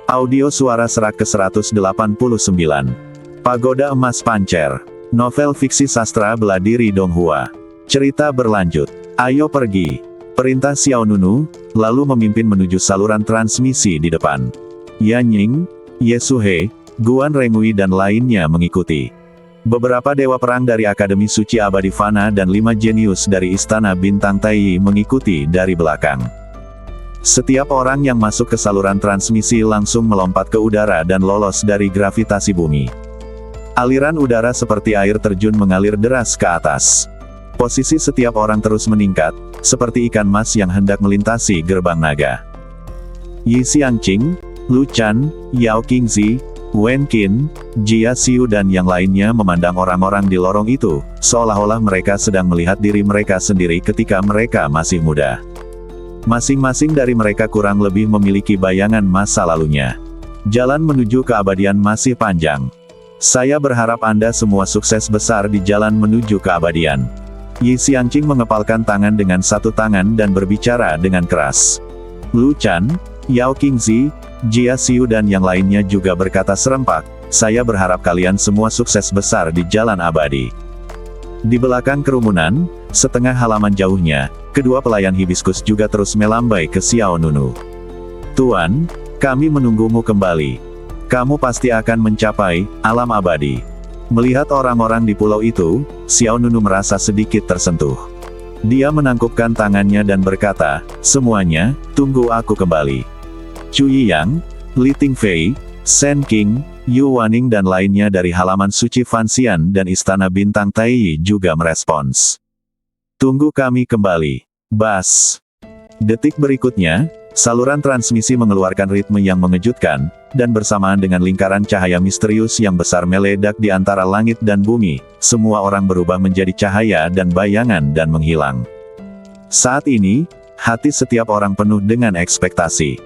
Audio suara serak ke-189. Pagoda Emas Pancer. Novel fiksi sastra bela diri Donghua. Cerita berlanjut. Ayo pergi. Perintah Xiao Nunu, lalu memimpin menuju saluran transmisi di depan. Yan Ying, Ye Suhe, Guan Rengui dan lainnya mengikuti. Beberapa dewa perang dari Akademi Suci Abadi Fana dan 5 jenius dari Istana Bintang Taiyi mengikuti dari belakang. Setiap orang yang masuk ke saluran transmisi langsung melompat ke udara dan lolos dari gravitasi bumi. Aliran udara seperti air terjun mengalir deras ke atas. Posisi setiap orang terus meningkat, seperti ikan mas yang hendak melintasi gerbang naga. Yi Xiangqing, Lu Chan, Yao Qingzi, Wen Qin, Jia Xiu dan yang lainnya memandang orang-orang di lorong itu, seolah-olah mereka sedang melihat diri mereka sendiri ketika mereka masih muda. Masing-masing dari mereka kurang lebih memiliki bayangan masa lalunya. Jalan menuju keabadian masih panjang. Saya berharap Anda semua sukses besar di jalan menuju keabadian. Yi Xiangqing mengepalkan tangan dengan satu tangan dan berbicara dengan keras. Lu Chan, Yao Qingzi, Jia Xiu dan yang lainnya juga berkata serempak, saya berharap kalian semua sukses besar di jalan abadi. Di belakang kerumunan, setengah halaman jauhnya, kedua pelayan hibiskus juga terus melambai ke Xiao Nunu. Tuan, kami menunggumu kembali. Kamu pasti akan mencapai alam abadi. Melihat orang-orang di pulau itu, Xiao Nunu merasa sedikit tersentuh. Dia menangkupkan tangannya dan berkata, semuanya, tunggu aku kembali. Chu Yiyang, Li Tingfei, Shen Qing, Yu Waning dan lainnya dari halaman suci Fanxian dan Istana Bintang Taiyi juga merespons. Tunggu kami kembali. Bas. Detik berikutnya, saluran transmisi mengeluarkan ritme yang mengejutkan, dan bersamaan dengan lingkaran cahaya misterius yang besar meledak di antara langit dan bumi, semua orang berubah menjadi cahaya dan bayangan dan menghilang. Saat ini, hati setiap orang penuh dengan ekspektasi.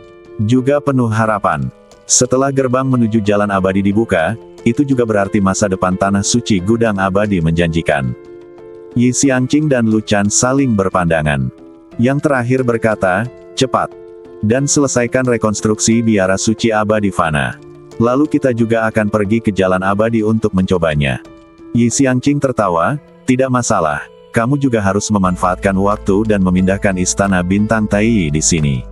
Juga penuh harapan. Setelah gerbang menuju jalan abadi dibuka, itu juga berarti masa depan tanah suci gudang abadi menjanjikan. Yi Xiangqing dan Lu Chan saling berpandangan. Yang terakhir berkata, cepat. Dan selesaikan rekonstruksi biara suci abadi Fana. Lalu kita juga akan pergi ke jalan abadi untuk mencobanya. Yi Xiangqing tertawa, tidak masalah, kamu juga harus memanfaatkan waktu dan memindahkan Istana Bintang Taiyi di sini.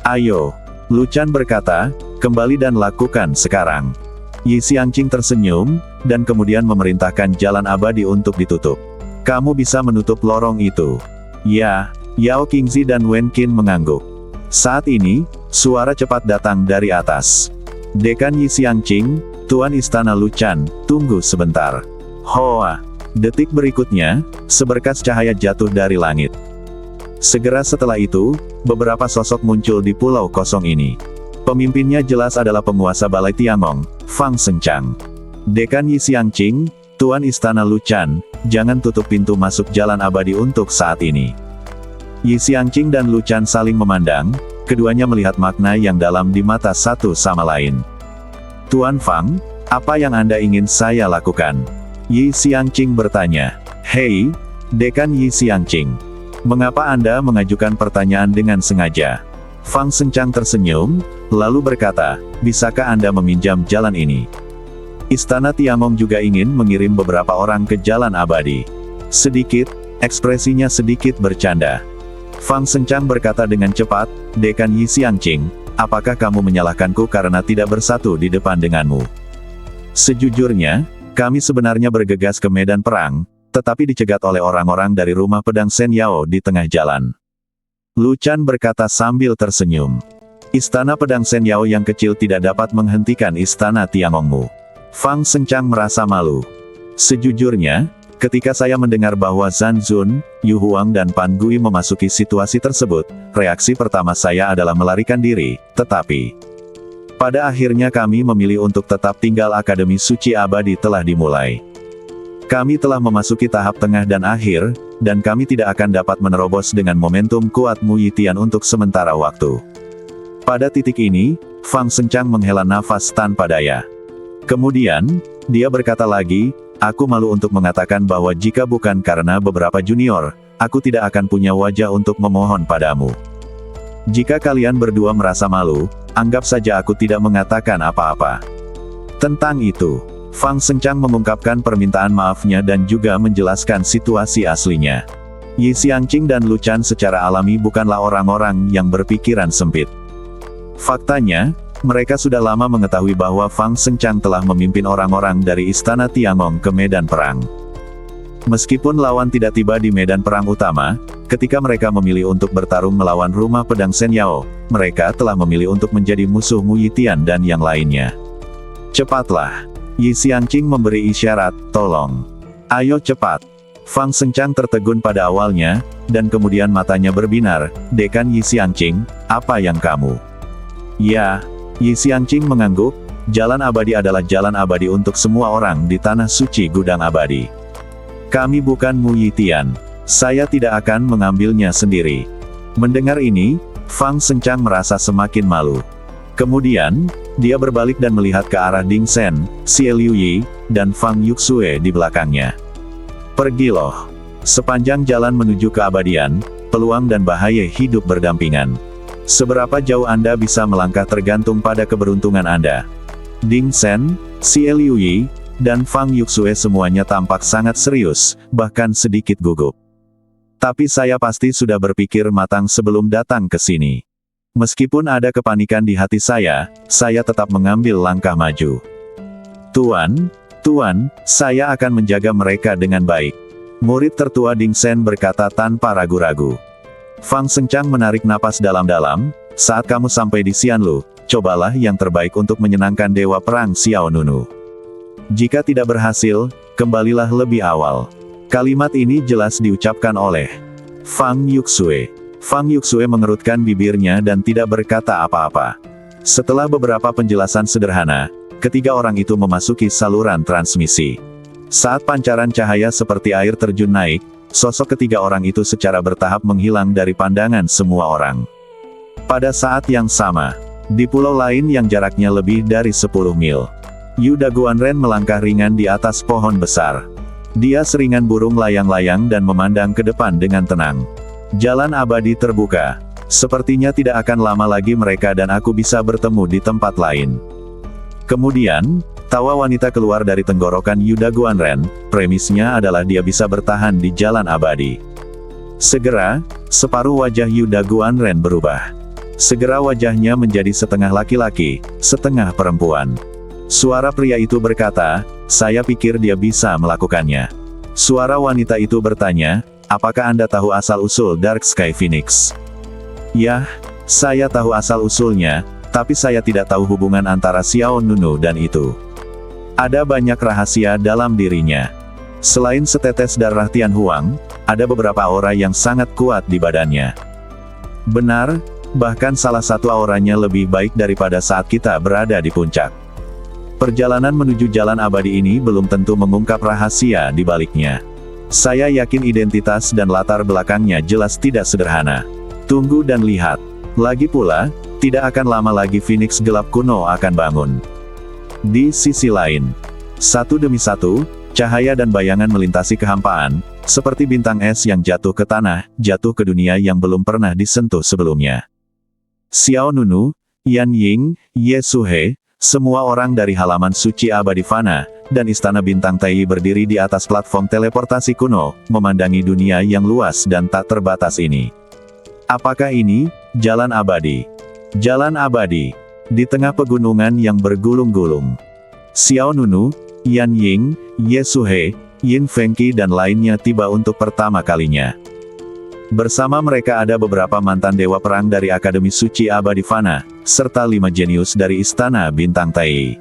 Ayo. Lu Chan berkata, kembali dan lakukan sekarang. Yi Xiangqing tersenyum, dan kemudian memerintahkan jalan abadi untuk ditutup. Kamu bisa menutup lorong itu. Ya, Yao Qingzi dan Wen Qin mengangguk. Saat ini, suara cepat datang dari atas. Dekan Yi Xiangqing, Tuan Istana Lu Chan, tunggu sebentar. Hoa. Detik berikutnya, seberkas cahaya jatuh dari langit. Segera setelah itu, beberapa sosok muncul di pulau kosong ini. Pemimpinnya jelas adalah penguasa Balai Tiangong, Fang Sengchang. Dekan Yi Xiangqing, Tuan Istana Lu Chan, jangan tutup pintu masuk jalan abadi untuk saat ini. Yi Xiangqing dan Lu Chan saling memandang, keduanya melihat makna yang dalam di mata satu sama lain. Tuan Fang, apa yang Anda ingin saya lakukan? Yi Xiangqing bertanya. Hei, Dekan Yi Xiangqing. Mengapa Anda mengajukan pertanyaan dengan sengaja? Fang Sengchang tersenyum, lalu berkata, bisakah Anda meminjam jalan ini? Istana Tiangong juga ingin mengirim beberapa orang ke jalan abadi. Sedikit, ekspresinya sedikit bercanda. Fang Sengchang berkata dengan cepat, Dekan Yi Xiangqing, apakah kamu menyalahkanku karena tidak bersatu di depan denganmu? Sejujurnya, kami sebenarnya bergegas ke medan perang, tetapi dicegat oleh orang-orang dari rumah pedang Shen Yao di tengah jalan. Lu Chan berkata sambil tersenyum. Istana pedang Shen Yao yang kecil tidak dapat menghentikan istana Tiangongmu. Fang Sengchang merasa malu. Sejujurnya, ketika saya mendengar bahwa Zhan Zun, Yu Huang dan Pan Gui memasuki situasi tersebut, reaksi pertama saya adalah melarikan diri, tetapi pada akhirnya kami memilih untuk tetap tinggal. Akademi Suci Abadi telah dimulai. Kami telah memasuki tahap tengah dan akhir, dan kami tidak akan dapat menerobos dengan momentum kuat Mu Yitian untuk sementara waktu. Pada titik ini, Fang Sengchang menghela nafas tanpa daya. Kemudian, dia berkata lagi, aku malu untuk mengatakan bahwa jika bukan karena beberapa junior, aku tidak akan punya wajah untuk memohon padamu. Jika kalian berdua merasa malu, anggap saja aku tidak mengatakan apa-apa. Tentang itu, Fang Sencang mengungkapkan permintaan maafnya dan juga menjelaskan situasi aslinya. Yi Xiangqing dan Lu Chan secara alami bukanlah orang-orang yang berpikiran sempit. Faktanya, mereka sudah lama mengetahui bahwa Fang Sencang telah memimpin orang-orang dari Istana Tiangong ke medan perang. Meskipun lawan tidak tiba di medan perang utama, ketika mereka memilih untuk bertarung melawan rumah pedang Shen Yao, mereka telah memilih untuk menjadi musuh Mu Yitian dan yang lainnya. Cepatlah. Yi Xiangqing memberi isyarat, tolong. Ayo cepat. Fang Sencang tertegun pada awalnya, dan kemudian matanya berbinar, Dekan Yi Xiangqing, apa yang kamu? Ya, Yi Xiangqing mengangguk, jalan abadi adalah jalan abadi untuk semua orang di tanah suci gudang abadi. Kami bukan Mu Yitian. Saya tidak akan mengambilnya sendiri. Mendengar ini, Fang Sencang merasa semakin malu. Kemudian, dia berbalik dan melihat ke arah Ding Shen, Xie Liuyi, dan Fang Yuxue di belakangnya. Pergi loh. Sepanjang jalan menuju keabadian, peluang dan bahaya hidup berdampingan. Seberapa jauh Anda bisa melangkah tergantung pada keberuntungan Anda. Ding Shen, Xie Liuyi, dan Fang Yuxue semuanya tampak sangat serius, bahkan sedikit gugup. Tapi saya pasti sudah berpikir matang sebelum datang ke sini. Meskipun ada kepanikan di hati saya tetap mengambil langkah maju. Tuan, saya akan menjaga mereka dengan baik. Murid tertua Ding Shen berkata tanpa ragu-ragu. Fang Sencang menarik napas dalam-dalam, saat kamu sampai di Xianlu, cobalah yang terbaik untuk menyenangkan Dewa Perang Xiao Nunu. Jika tidak berhasil, kembalilah lebih awal. Kalimat ini jelas diucapkan oleh Fang Yuxue. Fang Yuxue mengerutkan bibirnya dan tidak berkata apa-apa. Setelah beberapa penjelasan sederhana, ketiga orang itu memasuki saluran transmisi. Saat pancaran cahaya seperti air terjun naik, sosok ketiga orang itu secara bertahap menghilang dari pandangan semua orang. Pada saat yang sama, di pulau lain yang jaraknya lebih dari 10 mil, Yu Daguanren melangkah ringan di atas pohon besar. Dia seringan burung layang-layang dan memandang ke depan dengan tenang. Jalan abadi terbuka. Sepertinya tidak akan lama lagi mereka dan aku bisa bertemu di tempat lain. Kemudian, tawa wanita keluar dari tenggorokan Yu Daguanren, premisnya adalah dia bisa bertahan di jalan abadi. Segera, separuh wajah Yu Daguanren berubah. Segera wajahnya menjadi setengah laki-laki, setengah perempuan. Suara pria itu berkata, saya pikir dia bisa melakukannya. Suara wanita itu bertanya, apakah Anda tahu asal-usul Dark Sky Phoenix? Yah, saya tahu asal-usulnya, tapi saya tidak tahu hubungan antara Xiao Nunu dan itu. Ada banyak rahasia dalam dirinya. Selain setetes darah Tian Huang, ada beberapa aura yang sangat kuat di badannya. Benar, bahkan salah satu auranya lebih baik daripada saat kita berada di puncak. Perjalanan menuju jalan abadi ini belum tentu mengungkap rahasia di baliknya. Saya yakin identitas dan latar belakangnya jelas tidak sederhana. Tunggu dan lihat. Lagi pula, tidak akan lama lagi Phoenix gelap kuno akan bangun. Di sisi lain, satu demi satu, cahaya dan bayangan melintasi kehampaan, seperti bintang es yang jatuh ke tanah, jatuh ke dunia yang belum pernah disentuh sebelumnya. Xiao Nunu, Yan Ying, Ye Suhe, semua orang dari halaman suci abadi Fana, dan Istana Bintang Tai berdiri di atas platform teleportasi kuno, memandangi dunia yang luas dan tak terbatas ini. Apakah ini, jalan abadi? Jalan abadi. Di tengah pegunungan yang bergulung-gulung. Xiao Nunu, Yan Ying, Ye Suhe, Yin Fengqi dan lainnya tiba untuk pertama kalinya. Bersama mereka ada beberapa mantan dewa perang dari Akademi Suci Abadi Fana, serta 5 jenius dari Istana Bintang Tai.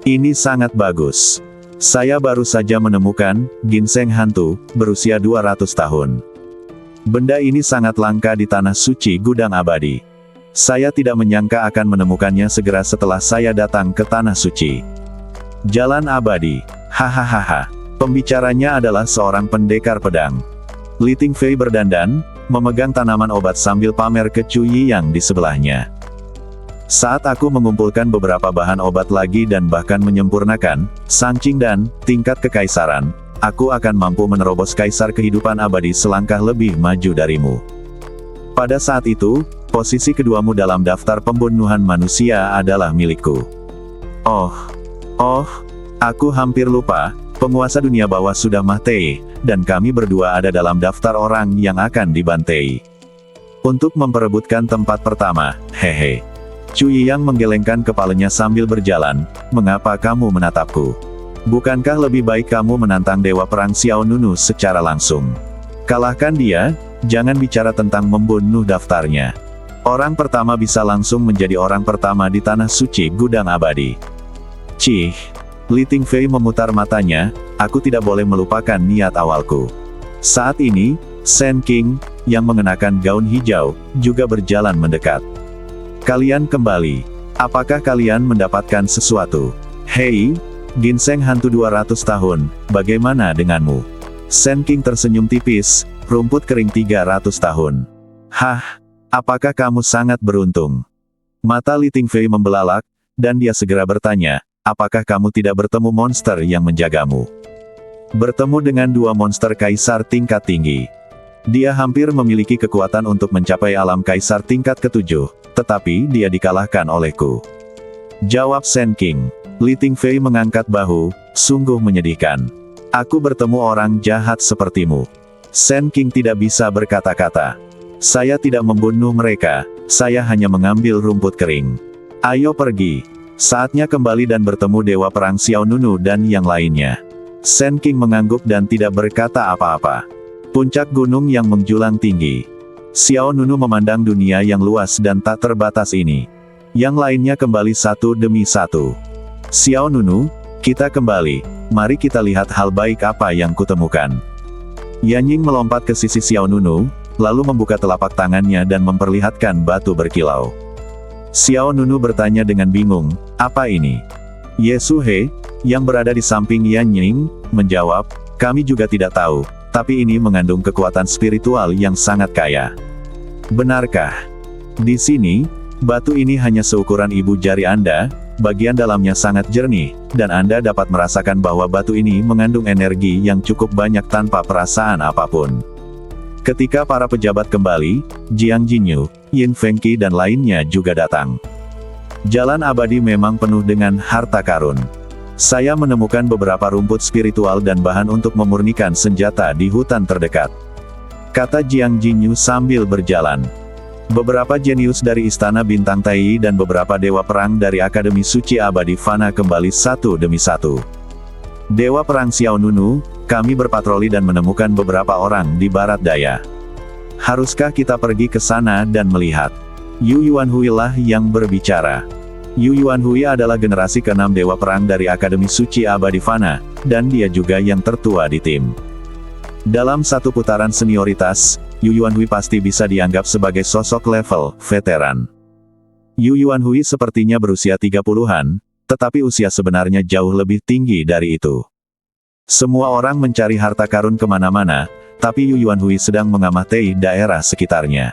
Ini sangat bagus. Saya baru saja menemukan ginseng hantu, berusia 200 tahun. Benda ini sangat langka di tanah suci gudang abadi. Saya tidak menyangka akan menemukannya segera setelah saya datang ke tanah suci. Jalan abadi. Hahaha. Pembicaranya adalah seorang pendekar pedang. Li Tingfei berdandan, memegang tanaman obat sambil pamer ke Chu Yiyang di sebelahnya. Saat aku mengumpulkan beberapa bahan obat lagi dan bahkan menyempurnakan Sang Qingdan, tingkat kekaisaran, aku akan mampu menerobos kaisar kehidupan abadi selangkah lebih maju darimu. Pada saat itu, Posisi keduamu dalam daftar pembunuhan manusia adalah milikku. Oh, aku hampir lupa, penguasa dunia bawah sudah mati, dan kami berdua ada dalam daftar orang yang akan dibantai. Untuk memperebutkan tempat pertama, hehe. Chu Yiyang menggelengkan kepalanya sambil berjalan, mengapa kamu menatapku? Bukankah lebih baik kamu menantang Dewa Perang Xiao Nunu secara langsung? Kalahkan dia, jangan bicara tentang membunuh daftarnya. Orang pertama bisa langsung menjadi orang pertama di Tanah Suci Gudang Abadi. Cih, Li Tingfei memutar matanya, aku tidak boleh melupakan niat awalku. Saat ini, Shen King, yang mengenakan gaun hijau, juga berjalan mendekat. Kalian kembali. Apakah kalian mendapatkan sesuatu? Hei, ginseng hantu 200 tahun, bagaimana denganmu? Shen King tersenyum tipis, rumput kering 300 tahun. Hah, apakah kamu sangat beruntung? Mata Li Tingfei membelalak, dan dia segera bertanya, apakah kamu tidak bertemu monster yang menjagamu? Bertemu dengan 2 monster kaisar tingkat tinggi. Dia hampir memiliki kekuatan untuk mencapai alam kaisar tingkat ke-7, tetapi dia dikalahkan olehku. Jawab Shen King. Li Tingfei mengangkat bahu, sungguh menyedihkan. Aku bertemu orang jahat sepertimu. Shen King tidak bisa berkata-kata. Saya tidak membunuh mereka, saya hanya mengambil rumput kering. Ayo pergi. Saatnya kembali dan bertemu Dewa Perang Xiao Nunu dan yang lainnya. Shen King mengangguk dan tidak berkata apa-apa. Puncak gunung yang menjulang tinggi. Xiao Nunu memandang dunia yang luas dan tak terbatas ini. Yang lainnya kembali satu demi satu. Xiao Nunu, kita kembali. Mari kita lihat hal baik apa yang kutemukan. Yanying melompat ke sisi Xiao Nunu, lalu membuka telapak tangannya dan memperlihatkan batu berkilau. Xiao Nunu bertanya dengan bingung, apa ini? Ye Suhe, yang berada di samping Yanying, menjawab, kami juga tidak tahu, tapi ini mengandung kekuatan spiritual yang sangat kaya. Benarkah? Di sini, batu ini hanya seukuran ibu jari Anda, bagian dalamnya sangat jernih, dan Anda dapat merasakan bahwa batu ini mengandung energi yang cukup banyak tanpa perasaan apapun. Ketika para pejabat kembali, Jiang Jinyu, Yin Fengqi dan lainnya juga datang. Jalan abadi memang penuh dengan harta karun. Saya menemukan beberapa rumput spiritual dan bahan untuk memurnikan senjata di hutan terdekat. Kata Jiang Jinyu sambil berjalan. Beberapa jenius dari Istana Bintang Tai dan beberapa dewa perang dari Akademi Suci Abadi Fana kembali satu demi satu. Dewa Perang Xiao Nunu, kami berpatroli dan menemukan beberapa orang di barat daya. Haruskah kita pergi ke sana dan melihat? Yu Yuanhui lah yang berbicara. Yu Yuanhui adalah generasi ke-6 Dewa Perang dari Akademi Suci Abadi Fana, dan dia juga yang tertua di tim. Dalam satu putaran senioritas, Yu Yuanhui pasti bisa dianggap sebagai sosok level veteran. Yu Yuanhui sepertinya berusia 30-an, tetapi usia sebenarnya jauh lebih tinggi dari itu. Semua orang mencari harta karun kemana-mana, tapi Yu Yuanhui sedang mengamati daerah sekitarnya.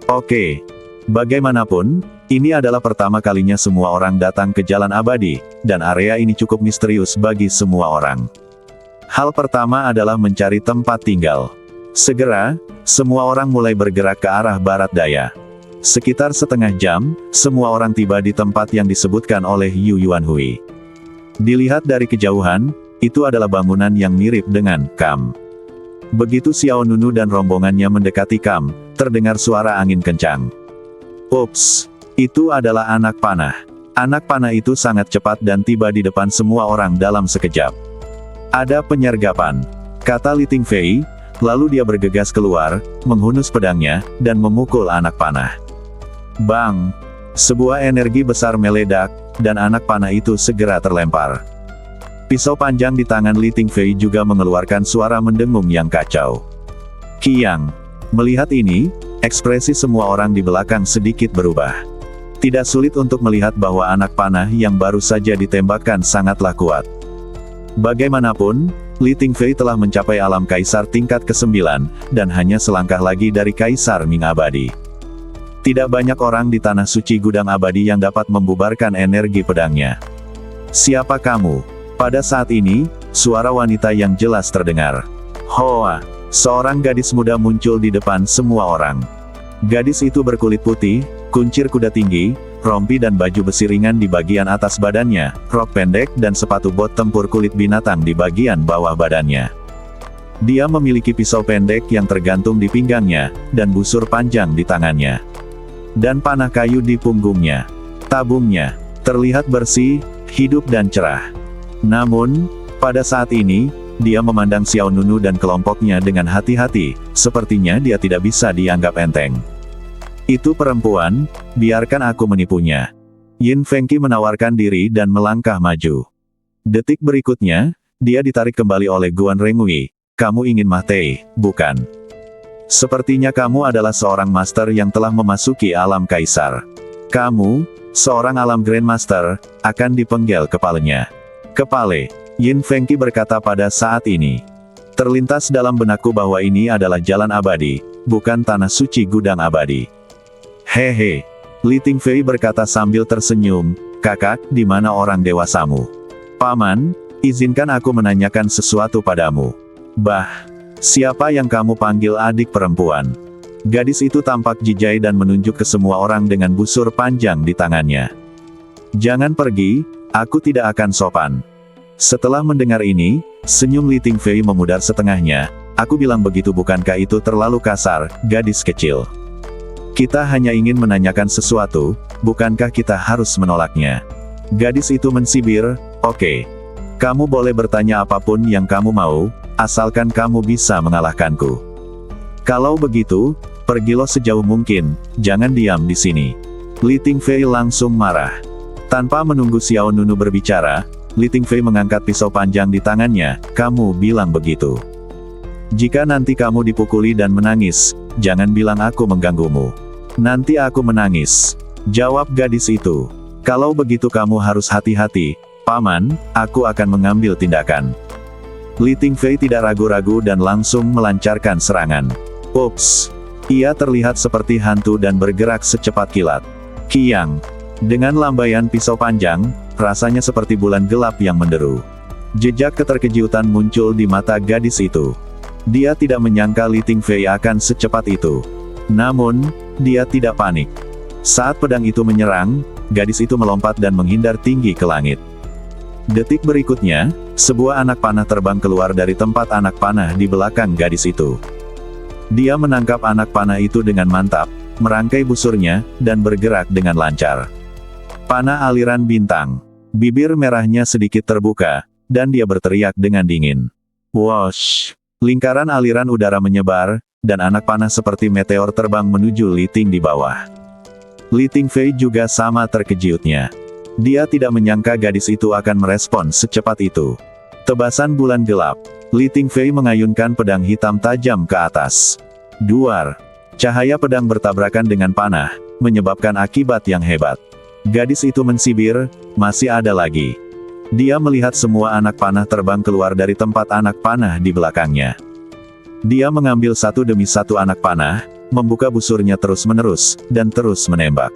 Oke. Bagaimanapun, ini adalah pertama kalinya semua orang datang ke Jalan Abadi, dan area ini cukup misterius bagi semua orang. Hal pertama adalah mencari tempat tinggal. Segera, semua orang mulai bergerak ke arah barat daya. Sekitar setengah jam, semua orang tiba di tempat yang disebutkan oleh Yu Yuanhui. Dilihat dari kejauhan, itu adalah bangunan yang mirip dengan kamp. Begitu Xiao Nunu dan rombongannya mendekati kamp, terdengar suara angin kencang. Ups, itu adalah anak panah. Anak panah itu sangat cepat dan tiba di depan semua orang dalam sekejap. Ada penyergapan, kata Li Tingfei, lalu dia bergegas keluar, menghunus pedangnya, dan memukul anak panah. Bang! Sebuah energi besar meledak, dan anak panah itu segera terlempar. Pisau panjang di tangan Li Tingfei juga mengeluarkan suara mendengung yang kacau. Qiang! Melihat ini, ekspresi semua orang di belakang sedikit berubah. Tidak sulit untuk melihat bahwa anak panah yang baru saja ditembakkan sangatlah kuat. Bagaimanapun, Li Tingfei telah mencapai alam kaisar tingkat ke-9, dan hanya selangkah lagi dari kaisar Ming Abadi. Tidak banyak orang di Tanah Suci Gudang Abadi yang dapat membubarkan energi pedangnya. Siapa kamu? Pada saat ini, suara wanita yang jelas terdengar. Hoa! Seorang gadis muda muncul di depan semua orang. Gadis itu berkulit putih, kuncir kuda tinggi, rompi dan baju besi ringan di bagian atas badannya, rok pendek dan sepatu bot tempur kulit binatang di bagian bawah badannya. Dia memiliki pisau pendek yang tergantung di pinggangnya, dan busur panjang di tangannya. Dan panah kayu di punggungnya. Tabungnya terlihat bersih, hidup dan cerah. Namun, pada saat ini, dia memandang Xiao Nunu dan kelompoknya dengan hati-hati, sepertinya dia tidak bisa dianggap enteng. Itu perempuan, biarkan aku menipunya. Yin Fengqi menawarkan diri dan melangkah maju. Detik berikutnya, dia ditarik kembali oleh Guan Rengui. Kamu ingin Mah Tei, bukan? Sepertinya kamu adalah seorang master yang telah memasuki alam kaisar. Kamu, seorang alam Grandmaster, akan dipenggal kepalanya. Kepale, Yin Fengqi berkata pada saat ini. Terlintas dalam benakku bahwa ini adalah jalan abadi, bukan tanah suci gudang abadi. Hehe. Li Tingfei berkata sambil tersenyum, kakak, di mana orang dewasamu? Paman, izinkan aku menanyakan sesuatu padamu. Bah, siapa yang kamu panggil adik perempuan? Gadis itu tampak jijai dan menunjuk ke semua orang dengan busur panjang di tangannya. Jangan pergi, aku tidak akan sopan. Setelah mendengar ini, senyum Li Tingfei memudar setengahnya. Aku bilang begitu, bukankah itu terlalu kasar, gadis kecil? Kita hanya ingin menanyakan sesuatu, bukankah kita harus menolaknya? Gadis itu mensibir, oke. Kamu boleh bertanya apapun yang kamu mau, asalkan kamu bisa mengalahkanku. Kalau begitu, pergilah sejauh mungkin, jangan diam di sini. Li Tingfei langsung marah. Tanpa menunggu Xiao Nunu berbicara, Li Tingfei mengangkat pisau panjang di tangannya, kamu bilang begitu. Jika nanti kamu dipukuli dan menangis, jangan bilang aku mengganggumu. Nanti aku menangis. Jawab gadis itu. Kalau begitu kamu harus hati-hati, paman, aku akan mengambil tindakan. Li Tingfei tidak ragu-ragu dan langsung melancarkan serangan. Ups! Ia terlihat seperti hantu dan bergerak secepat kilat. Kiang! Dengan lambaian pisau panjang, rasanya seperti bulan gelap yang menderu. Jejak keterkejutan muncul di mata gadis itu. Dia tidak menyangka Li Tingfei akan secepat itu. Namun, dia tidak panik. Saat pedang itu menyerang, gadis itu melompat dan menghindar tinggi ke langit. Detik berikutnya, sebuah anak panah terbang keluar dari tempat anak panah di belakang gadis itu. Dia menangkap anak panah itu dengan mantap, merangkai busurnya, dan bergerak dengan lancar. Panah aliran bintang. Bibir merahnya sedikit terbuka, dan dia berteriak dengan dingin. Whoosh! Lingkaran aliran udara menyebar, dan anak panah seperti meteor terbang menuju Li Ting di bawah. Li Tingfei juga sama terkejutnya. Dia tidak menyangka gadis itu akan merespon secepat itu. Tebasan bulan gelap. Li Tingfei mengayunkan pedang hitam tajam ke atas. Duar. Cahaya pedang bertabrakan dengan panah, menyebabkan akibat yang hebat. Gadis itu mensibir, masih ada lagi. Dia melihat semua anak panah terbang keluar dari tempat anak panah di belakangnya. Dia mengambil satu demi satu anak panah, membuka busurnya terus-menerus, dan terus menembak.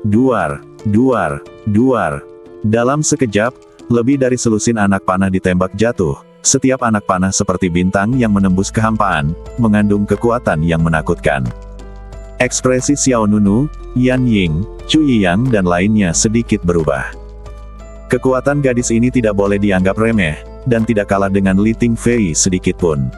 Duar, duar, duar. Dalam sekejap, lebih dari selusin anak panah ditembak jatuh. Setiap anak panah seperti bintang yang menembus kehampaan, mengandung kekuatan yang menakutkan. Ekspresi Xiao Nunu, Yan Ying, Chu Yiyang dan lainnya sedikit berubah. Kekuatan gadis ini tidak boleh dianggap remeh, dan tidak kalah dengan Li Tingfei sedikit pun.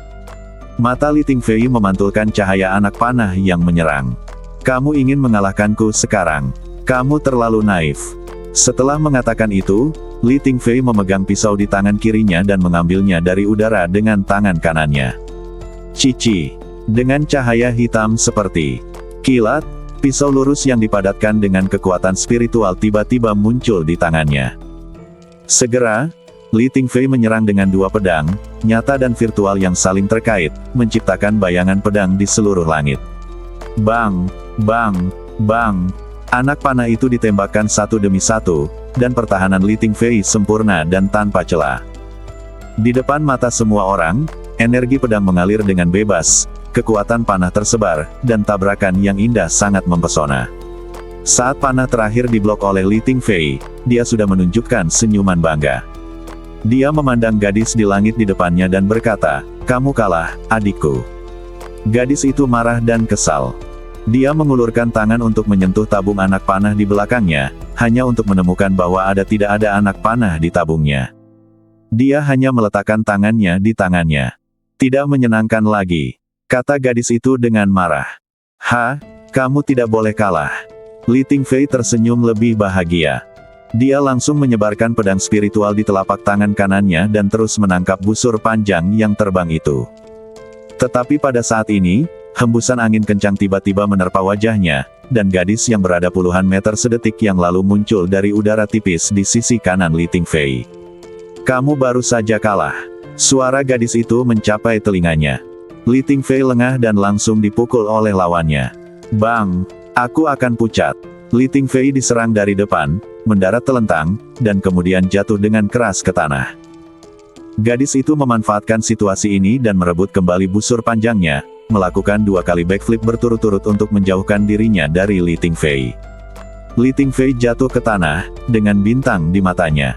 Mata Li Tingfei memantulkan cahaya anak panah yang menyerang. Kamu ingin mengalahkanku sekarang. Kamu terlalu naif. Setelah mengatakan itu, Li Tingfei memegang pisau di tangan kirinya dan mengambilnya dari udara dengan tangan kanannya. Cici. Dengan cahaya hitam seperti kilat, pisau lurus yang dipadatkan dengan kekuatan spiritual tiba-tiba muncul di tangannya. Segera, Li Tingfei menyerang dengan dua pedang, nyata dan virtual yang saling terkait, menciptakan bayangan pedang di seluruh langit. Bang! Bang! Bang! Anak panah itu ditembakkan satu demi satu, dan pertahanan Li Tingfei sempurna dan tanpa celah. Di depan mata semua orang, energi pedang mengalir dengan bebas, kekuatan panah tersebar, dan tabrakan yang indah sangat mempesona. Saat panah terakhir diblok oleh Li Tingfei, dia sudah menunjukkan senyuman bangga. Dia memandang gadis di langit di depannya dan berkata, kamu kalah, adikku. Gadis itu marah dan kesal. Dia mengulurkan tangan untuk menyentuh tabung anak panah di belakangnya, hanya untuk menemukan bahwa tidak ada anak panah di tabungnya. Dia hanya meletakkan tangannya di tangannya. Tidak menyenangkan lagi, kata gadis itu dengan marah. Kamu tidak boleh kalah. Li Tingfei tersenyum lebih bahagia. Dia langsung menyebarkan pedang spiritual di telapak tangan kanannya dan terus menangkap busur panjang yang terbang itu. Tetapi pada saat ini, hembusan angin kencang tiba-tiba menerpa wajahnya, dan gadis yang berada puluhan meter sedetik yang lalu muncul dari udara tipis di sisi kanan Li Tingfei. Kamu baru saja kalah. Suara gadis itu mencapai telinganya. Li Tingfei lengah dan langsung dipukul oleh lawannya. Bang! Aku akan pucat. Li Tingfei diserang dari depan, mendarat telentang, dan kemudian jatuh dengan keras ke tanah. Gadis itu memanfaatkan situasi ini dan merebut kembali busur panjangnya, melakukan 2 kali backflip berturut-turut untuk menjauhkan dirinya dari Li Tingfei. Li Tingfei jatuh ke tanah, dengan bintang di matanya.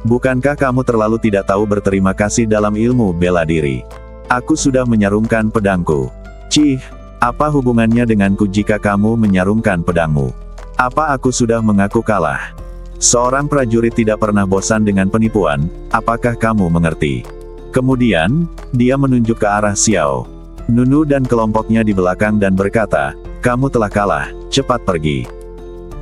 Bukankah kamu terlalu tidak tahu berterima kasih dalam ilmu bela diri? Aku sudah menyarungkan pedangku. Apa hubungannya denganku jika kamu menyarungkan pedangmu? Apa aku sudah mengaku kalah? Seorang prajurit tidak pernah bosan dengan penipuan, apakah kamu mengerti? Kemudian, dia menunjuk ke arah Xiao Nunu dan kelompoknya di belakang dan berkata, kamu telah kalah, cepat pergi.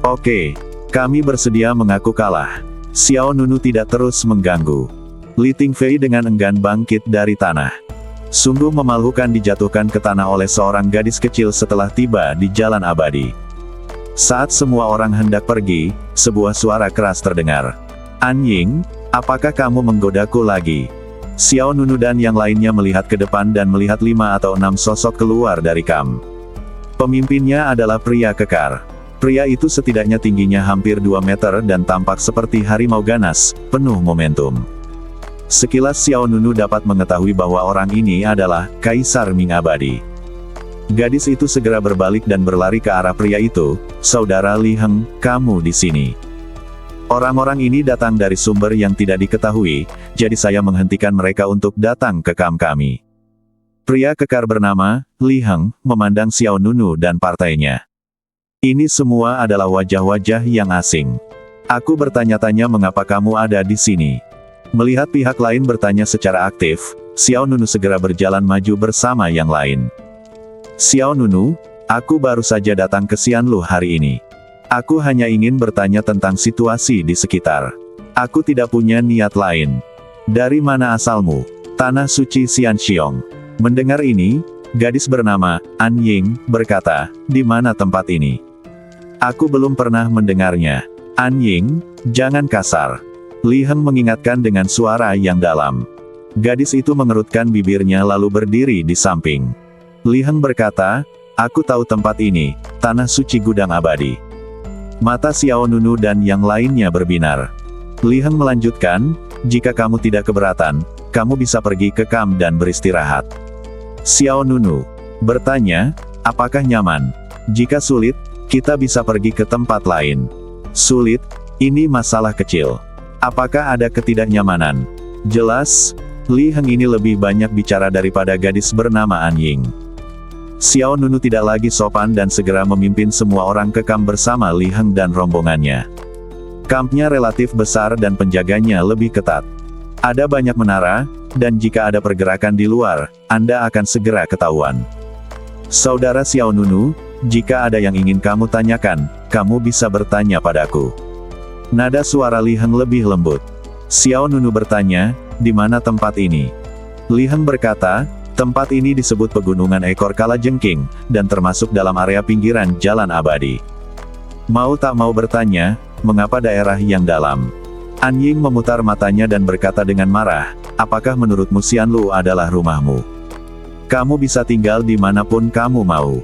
Oke, kami bersedia mengaku kalah. Xiao Nunu tidak terus mengganggu. Li Tingfei dengan enggan bangkit dari tanah. Sungguh memalukan dijatuhkan ke tanah oleh seorang gadis kecil setelah tiba di jalan abadi. Saat semua orang hendak pergi, sebuah suara keras terdengar. Anying, apakah kamu menggodaku lagi? Xiao Nunu dan yang lainnya melihat ke depan dan melihat 5 atau 6 sosok keluar dari kamp. Pemimpinnya adalah pria kekar. Pria itu setidaknya tingginya hampir 2 meter dan tampak seperti harimau ganas, penuh momentum. Sekilas Xiao Nunu dapat mengetahui bahwa orang ini adalah Kaisar Ming Abadi. Gadis itu segera berbalik dan berlari ke arah pria itu, Saudara Li Heng, kamu di sini. Orang-orang ini datang dari sumber yang tidak diketahui, jadi saya menghentikan mereka untuk datang ke kamp kami. Pria kekar bernama Li Heng memandang Xiao Nunu dan partainya. Ini semua adalah wajah-wajah yang asing. Aku bertanya-tanya mengapa kamu ada di sini. Melihat pihak lain bertanya secara aktif, Xiao Nunu segera berjalan maju bersama yang lain. Xiao Nunu, aku baru saja datang ke Xianlu hari ini. Aku hanya ingin bertanya tentang situasi di sekitar. Aku tidak punya niat lain. Dari mana asalmu? Tanah suci Xianxiong. Mendengar ini, gadis bernama Anying berkata, di mana tempat ini? Aku belum pernah mendengarnya. Anying, jangan kasar. Li Heng mengingatkan dengan suara yang dalam. Gadis itu mengerutkan bibirnya lalu berdiri di samping. Li Heng berkata, aku tahu tempat ini, tanah suci gudang abadi. Mata Xiao Nunu dan yang lainnya berbinar. Li Heng melanjutkan, jika kamu tidak keberatan, kamu bisa pergi ke kamp dan beristirahat. Xiao Nunu bertanya, apakah nyaman? Jika sulit, kita bisa pergi ke tempat lain. Sulit? Ini masalah kecil. Apakah ada ketidaknyamanan? Jelas, Li Heng ini lebih banyak bicara daripada gadis bernama Anying. Xiao Nunu tidak lagi sopan dan segera memimpin semua orang ke kamp bersama Li Heng dan rombongannya. Kampnya relatif besar dan penjaganya lebih ketat. Ada banyak menara, dan jika ada pergerakan di luar, Anda akan segera ketahuan. Saudara Xiao Nunu, jika ada yang ingin kamu tanyakan, kamu bisa bertanya padaku. Nada suara Li Heng lebih lembut. Xiao Nunu bertanya, di mana tempat ini? Li Heng berkata, tempat ini disebut Pegunungan Ekor Kalajengking, dan termasuk dalam area pinggiran Jalan Abadi. Mau tak mau bertanya, mengapa daerah yang dalam? Anying memutar matanya dan berkata dengan marah, apakah menurutmu Xianlu adalah rumahmu? Kamu bisa tinggal dimanapun kamu mau.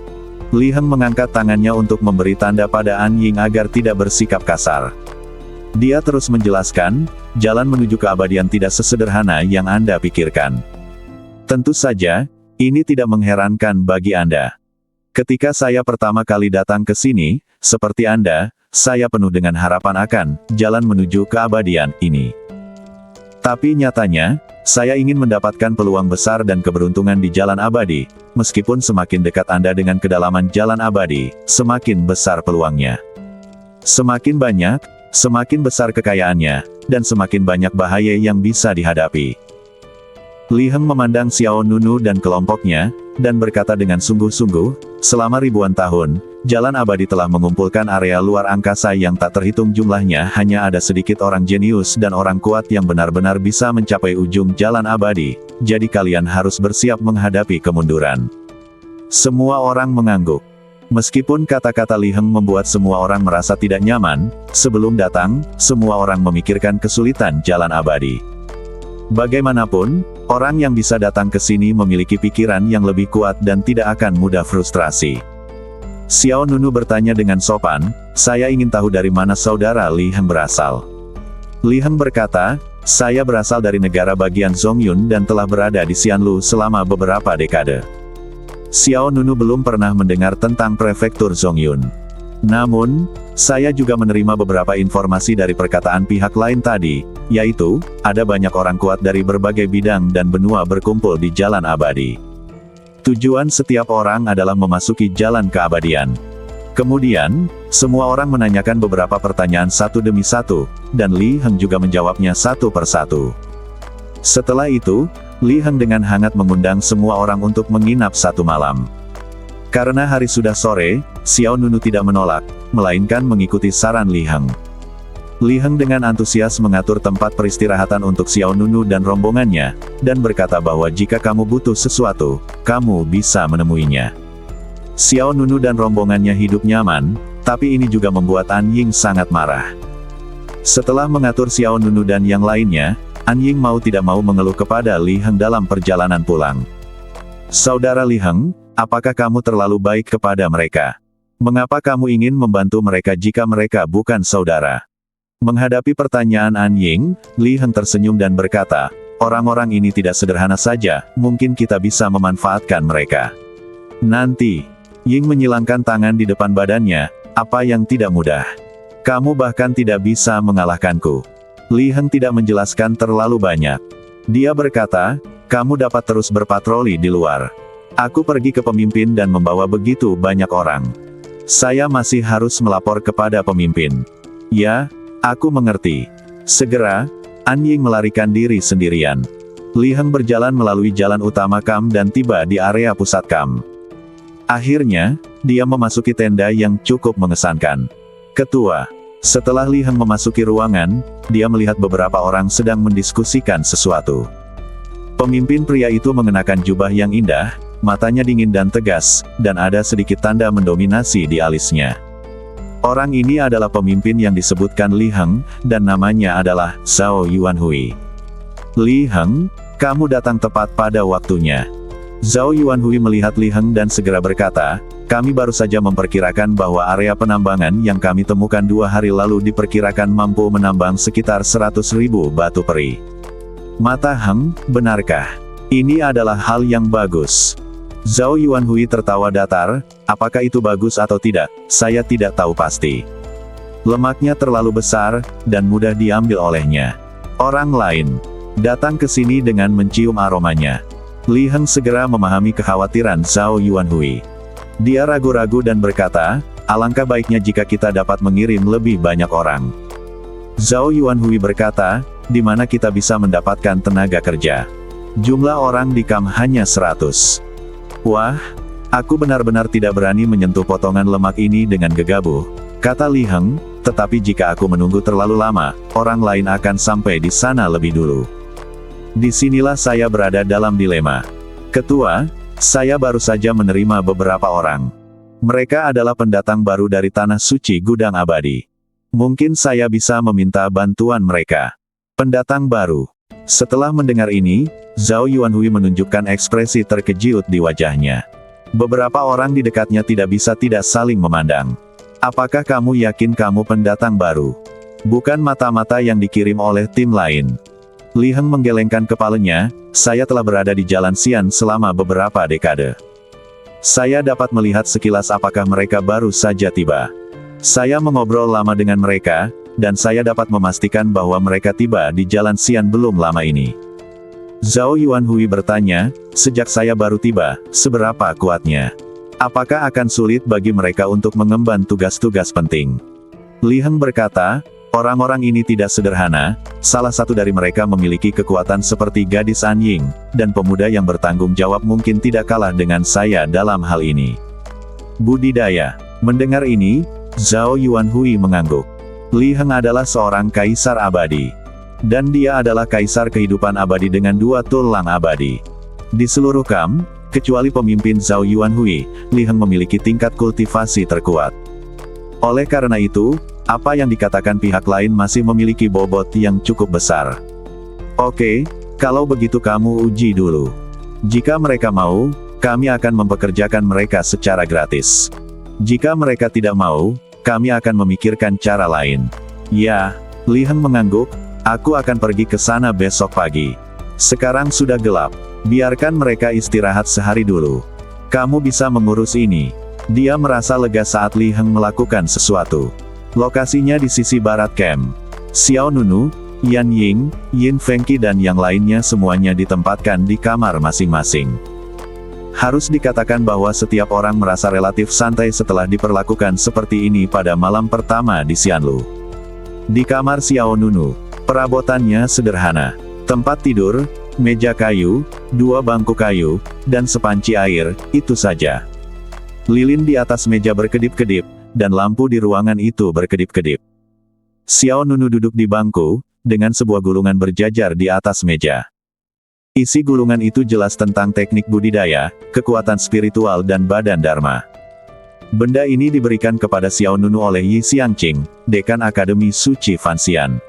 Li Heng mengangkat tangannya untuk memberi tanda pada Anying agar tidak bersikap kasar. Dia terus menjelaskan, jalan menuju keabadian tidak sesederhana yang Anda pikirkan. Tentu saja, ini tidak mengherankan bagi Anda. Ketika saya pertama kali datang ke sini, seperti Anda, saya penuh dengan harapan akan jalan menuju keabadian ini. Tapi nyatanya, saya ingin mendapatkan peluang besar dan keberuntungan di jalan abadi. Meskipun semakin dekat Anda dengan kedalaman jalan abadi, semakin besar peluangnya. Semakin banyak, semakin besar kekayaannya, dan semakin banyak bahaya yang bisa dihadapi. Li Heng memandang Xiao Nunu dan kelompoknya, dan berkata dengan sungguh-sungguh, selama ribuan tahun, jalan abadi telah mengumpulkan area luar angkasa yang tak terhitung jumlahnya. Hanya ada sedikit orang jenius dan orang kuat yang benar-benar bisa mencapai ujung jalan abadi, jadi kalian harus bersiap menghadapi kemunduran. Semua orang mengangguk. Meskipun kata-kata Li Heng membuat semua orang merasa tidak nyaman, sebelum datang, semua orang memikirkan kesulitan jalan abadi. Bagaimanapun, orang yang bisa datang ke sini memiliki pikiran yang lebih kuat dan tidak akan mudah frustrasi. Xiao Nunu bertanya dengan sopan, "Saya ingin tahu dari mana saudara Li Heng berasal." Li Heng berkata, "Saya berasal dari negara bagian Zongyun dan telah berada di Xianlu selama beberapa dekade." Xiao Nunu belum pernah mendengar tentang prefektur Zongyun. Namun, saya juga menerima beberapa informasi dari perkataan pihak lain tadi, yaitu, ada banyak orang kuat dari berbagai bidang dan benua berkumpul di jalan abadi. Tujuan setiap orang adalah memasuki jalan keabadian. Kemudian, semua orang menanyakan beberapa pertanyaan satu demi satu, dan Li Heng juga menjawabnya satu persatu. Setelah itu, Li Heng dengan hangat mengundang semua orang untuk menginap satu malam. Karena hari sudah sore, Xiao Nunu tidak menolak, melainkan mengikuti saran Li Heng. Li Heng dengan antusias mengatur tempat peristirahatan untuk Xiao Nunu dan rombongannya, dan berkata bahwa jika kamu butuh sesuatu, kamu bisa menemuinya. Xiao Nunu dan rombongannya hidup nyaman, tapi ini juga membuat An Ying sangat marah. Setelah mengatur Xiao Nunu dan yang lainnya, An Ying mau tidak mau mengeluh kepada Li Heng dalam perjalanan pulang. "Saudara Li Heng, apakah kamu terlalu baik kepada mereka? Mengapa kamu ingin membantu mereka jika mereka bukan saudara?" Menghadapi pertanyaan An Ying, Li Heng tersenyum dan berkata, "Orang-orang ini tidak sederhana saja, mungkin kita bisa memanfaatkan mereka. Nanti." Ying menyilangkan tangan di depan badannya, "Apa yang tidak mudah? Kamu bahkan tidak bisa mengalahkanku." Li Heng tidak menjelaskan terlalu banyak. Dia berkata, "Kamu dapat terus berpatroli di luar. Aku pergi ke pemimpin dan membawa begitu banyak orang. Saya masih harus melapor kepada pemimpin." "Ya, aku mengerti." Segera, An Ying melarikan diri sendirian. Li Heng berjalan melalui jalan utama kamp dan tiba di area pusat kamp. Akhirnya, dia memasuki tenda yang cukup mengesankan. Ketua. Setelah Li Heng memasuki ruangan, dia melihat beberapa orang sedang mendiskusikan sesuatu. Pemimpin pria itu mengenakan jubah yang indah, matanya dingin dan tegas, dan ada sedikit tanda mendominasi di alisnya. Orang ini adalah pemimpin yang disebutkan Li Heng, dan namanya adalah Zhao Yuanhui. "Li Heng, kamu datang tepat pada waktunya." Zhao Yuanhui melihat Li Heng dan segera berkata, "Kami baru saja memperkirakan bahwa area penambangan yang kami temukan 2 hari lalu diperkirakan mampu menambang sekitar 100.000 batu peri." "Mata Heng, benarkah? Ini adalah hal yang bagus." Zhao Yuanhui tertawa datar, "Apakah itu bagus atau tidak, saya tidak tahu pasti. Lemaknya terlalu besar, dan mudah diambil olehnya. Orang lain datang ke sini dengan mencium aromanya." Li Heng segera memahami kekhawatiran Zhao Yuanhui. Dia ragu-ragu dan berkata, "Alangkah baiknya jika kita dapat mengirim lebih banyak orang." Zhao Yuanhui berkata, "Di mana kita bisa mendapatkan tenaga kerja? Jumlah orang di kamp hanya 100. "Wah, aku benar-benar tidak berani menyentuh potongan lemak ini dengan gegabah," kata Li Heng, "tetapi jika aku menunggu terlalu lama, orang lain akan sampai di sana lebih dulu. Disinilah saya berada dalam dilema. Ketua, saya baru saja menerima beberapa orang. Mereka adalah pendatang baru dari Tanah Suci Gudang Abadi. Mungkin saya bisa meminta bantuan mereka." Pendatang baru. Setelah mendengar ini, Zhao Yuanhui menunjukkan ekspresi terkejut di wajahnya. Beberapa orang di dekatnya tidak bisa tidak saling memandang. "Apakah kamu yakin kamu pendatang baru? Bukan mata-mata yang dikirim oleh tim lain?" Li Heng menggelengkan kepalanya, "Saya telah berada di Jalan Xian selama beberapa dekade. Saya dapat melihat sekilas apakah mereka baru saja tiba. Saya mengobrol lama dengan mereka, dan saya dapat memastikan bahwa mereka tiba di Jalan Xian belum lama ini. Zhao Yuanhui bertanya, sejak saya baru tiba, seberapa kuatnya? Apakah akan sulit bagi mereka untuk mengemban tugas-tugas penting? Li Heng berkata, orang-orang ini tidak sederhana, salah satu dari mereka memiliki kekuatan seperti gadis Anying, dan pemuda yang bertanggung jawab mungkin tidak kalah dengan saya dalam hal ini. Budidaya. Mendengar ini, Zhao Yuanhui mengangguk. Li Heng adalah seorang kaisar abadi. Dan dia adalah kaisar kehidupan abadi dengan 2 tulang abadi. Di seluruh Kam, kecuali pemimpin Zhao Yuanhui, Li Heng memiliki tingkat kultivasi terkuat. Oleh karena itu, apa yang dikatakan pihak lain masih memiliki bobot yang cukup besar. Oke, kalau begitu kamu uji dulu. Jika mereka mau, kami akan mempekerjakan mereka secara gratis. Jika mereka tidak mau, kami akan memikirkan cara lain. Ya, Li Heng mengangguk, aku akan pergi ke sana besok pagi. Sekarang sudah gelap, biarkan mereka istirahat sehari dulu. Kamu bisa mengurus ini. Dia merasa lega saat Li Heng melakukan sesuatu. Lokasinya di sisi barat camp. Xiao Nunu, Yan Ying, Yin Fengqi dan yang lainnya semuanya ditempatkan di kamar masing-masing. Harus dikatakan bahwa setiap orang merasa relatif santai setelah diperlakukan seperti ini pada malam pertama di Xianlu. Di kamar Xiao Nunu, perabotannya sederhana. Tempat tidur, meja kayu, 2 bangku kayu, dan sepanci air, itu saja. Lilin di atas meja berkedip-kedip, dan lampu di ruangan itu berkedip-kedip. Xiao Nunu duduk di bangku, dengan sebuah gulungan berjajar di atas meja. Isi gulungan itu jelas tentang teknik budidaya, kekuatan spiritual dan badan dharma. Benda ini diberikan kepada Xiao Nunu oleh Yi Xiangqing, dekan Akademi Suci Fanxian.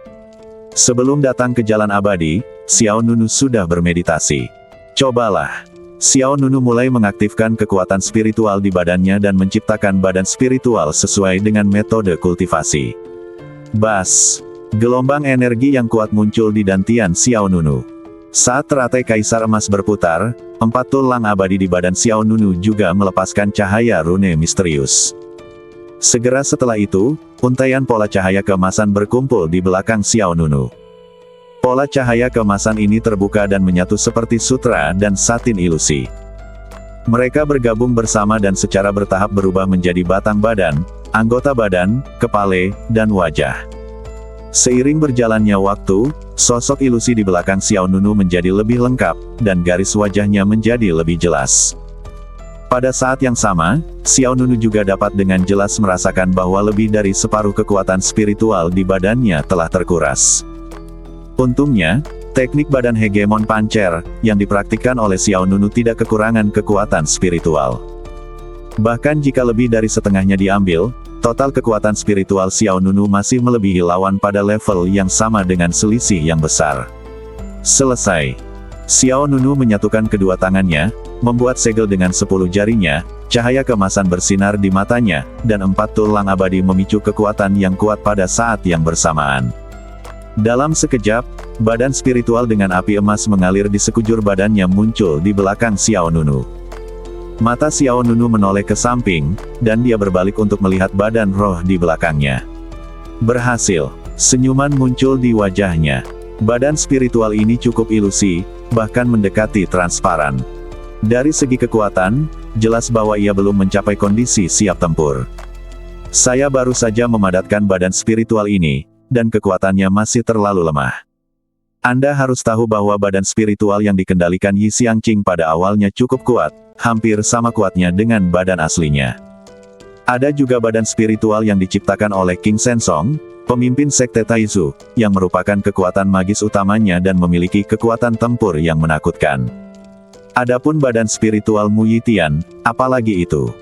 Sebelum datang ke jalan abadi, Xiao Nunu sudah bermeditasi. Cobalah. Xiao Nunu mulai mengaktifkan kekuatan spiritual di badannya dan menciptakan badan spiritual sesuai dengan metode kultivasi. Bas. Gelombang energi yang kuat muncul di dantian Xiao Nunu. Saat teratai Kaisar Emas berputar, 4 tulang abadi di badan Xiao Nunu juga melepaskan cahaya rune misterius. Segera setelah itu, untaian pola cahaya keemasan berkumpul di belakang Xiao Nunu. Pola cahaya keemasan ini terbuka dan menyatu seperti sutra dan satin ilusi. Mereka bergabung bersama dan secara bertahap berubah menjadi batang badan, anggota badan, kepala, dan wajah. Seiring berjalannya waktu, sosok ilusi di belakang Xiao Nunu menjadi lebih lengkap, dan garis wajahnya menjadi lebih jelas. Pada saat yang sama, Xiao Nunu juga dapat dengan jelas merasakan bahwa lebih dari separuh kekuatan spiritual di badannya telah terkuras. Untungnya, teknik badan hegemon pancer, yang dipraktikkan oleh Xiao Nunu tidak kekurangan kekuatan spiritual. Bahkan jika lebih dari setengahnya diambil, total kekuatan spiritual Xiao Nunu masih melebihi lawan pada level yang sama dengan selisih yang besar. Selesai. Xiao Nunu menyatukan kedua tangannya, membuat segel dengan 10 jarinya, cahaya keemasan bersinar di matanya, dan 4 tulang abadi memicu kekuatan yang kuat pada saat yang bersamaan. Dalam sekejap, badan spiritual dengan api emas mengalir di sekujur badannya muncul di belakang Xiao Nunu. Mata Xiao Nunu menoleh ke samping, dan dia berbalik untuk melihat badan roh di belakangnya. Berhasil. Senyuman muncul di wajahnya. Badan spiritual ini cukup ilusi, bahkan mendekati transparan. Dari segi kekuatan, jelas bahwa ia belum mencapai kondisi siap tempur. Saya baru saja memadatkan badan spiritual ini, dan kekuatannya masih terlalu lemah. Anda harus tahu bahwa badan spiritual yang dikendalikan Yi Xiangqing pada awalnya cukup kuat, hampir sama kuatnya dengan badan aslinya. Ada juga badan spiritual yang diciptakan oleh King Sensong, pemimpin sekte Taizu, yang merupakan kekuatan magis utamanya dan memiliki kekuatan tempur yang menakutkan. Adapun badan spiritual Mu Yitian, apalagi itu.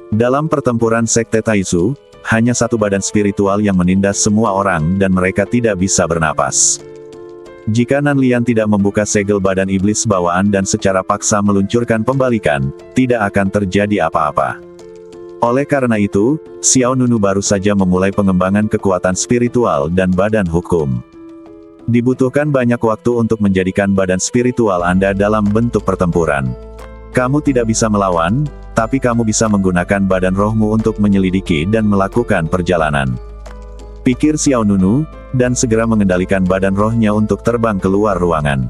Dalam pertempuran sekte Taizu, hanya satu badan spiritual yang menindas semua orang dan mereka tidak bisa bernapas. Jika Nan Lian tidak membuka segel badan iblis bawaan dan secara paksa meluncurkan pembalikan, tidak akan terjadi apa-apa. Oleh karena itu, Xiao Nunu baru saja memulai pengembangan kekuatan spiritual dan badan hukum. Dibutuhkan banyak waktu untuk menjadikan badan spiritual Anda dalam bentuk pertempuran. Kamu tidak bisa melawan, tapi kamu bisa menggunakan badan rohmu untuk menyelidiki dan melakukan perjalanan. pikir Xiao Nunu, dan segera mengendalikan badan rohnya untuk terbang keluar ruangan.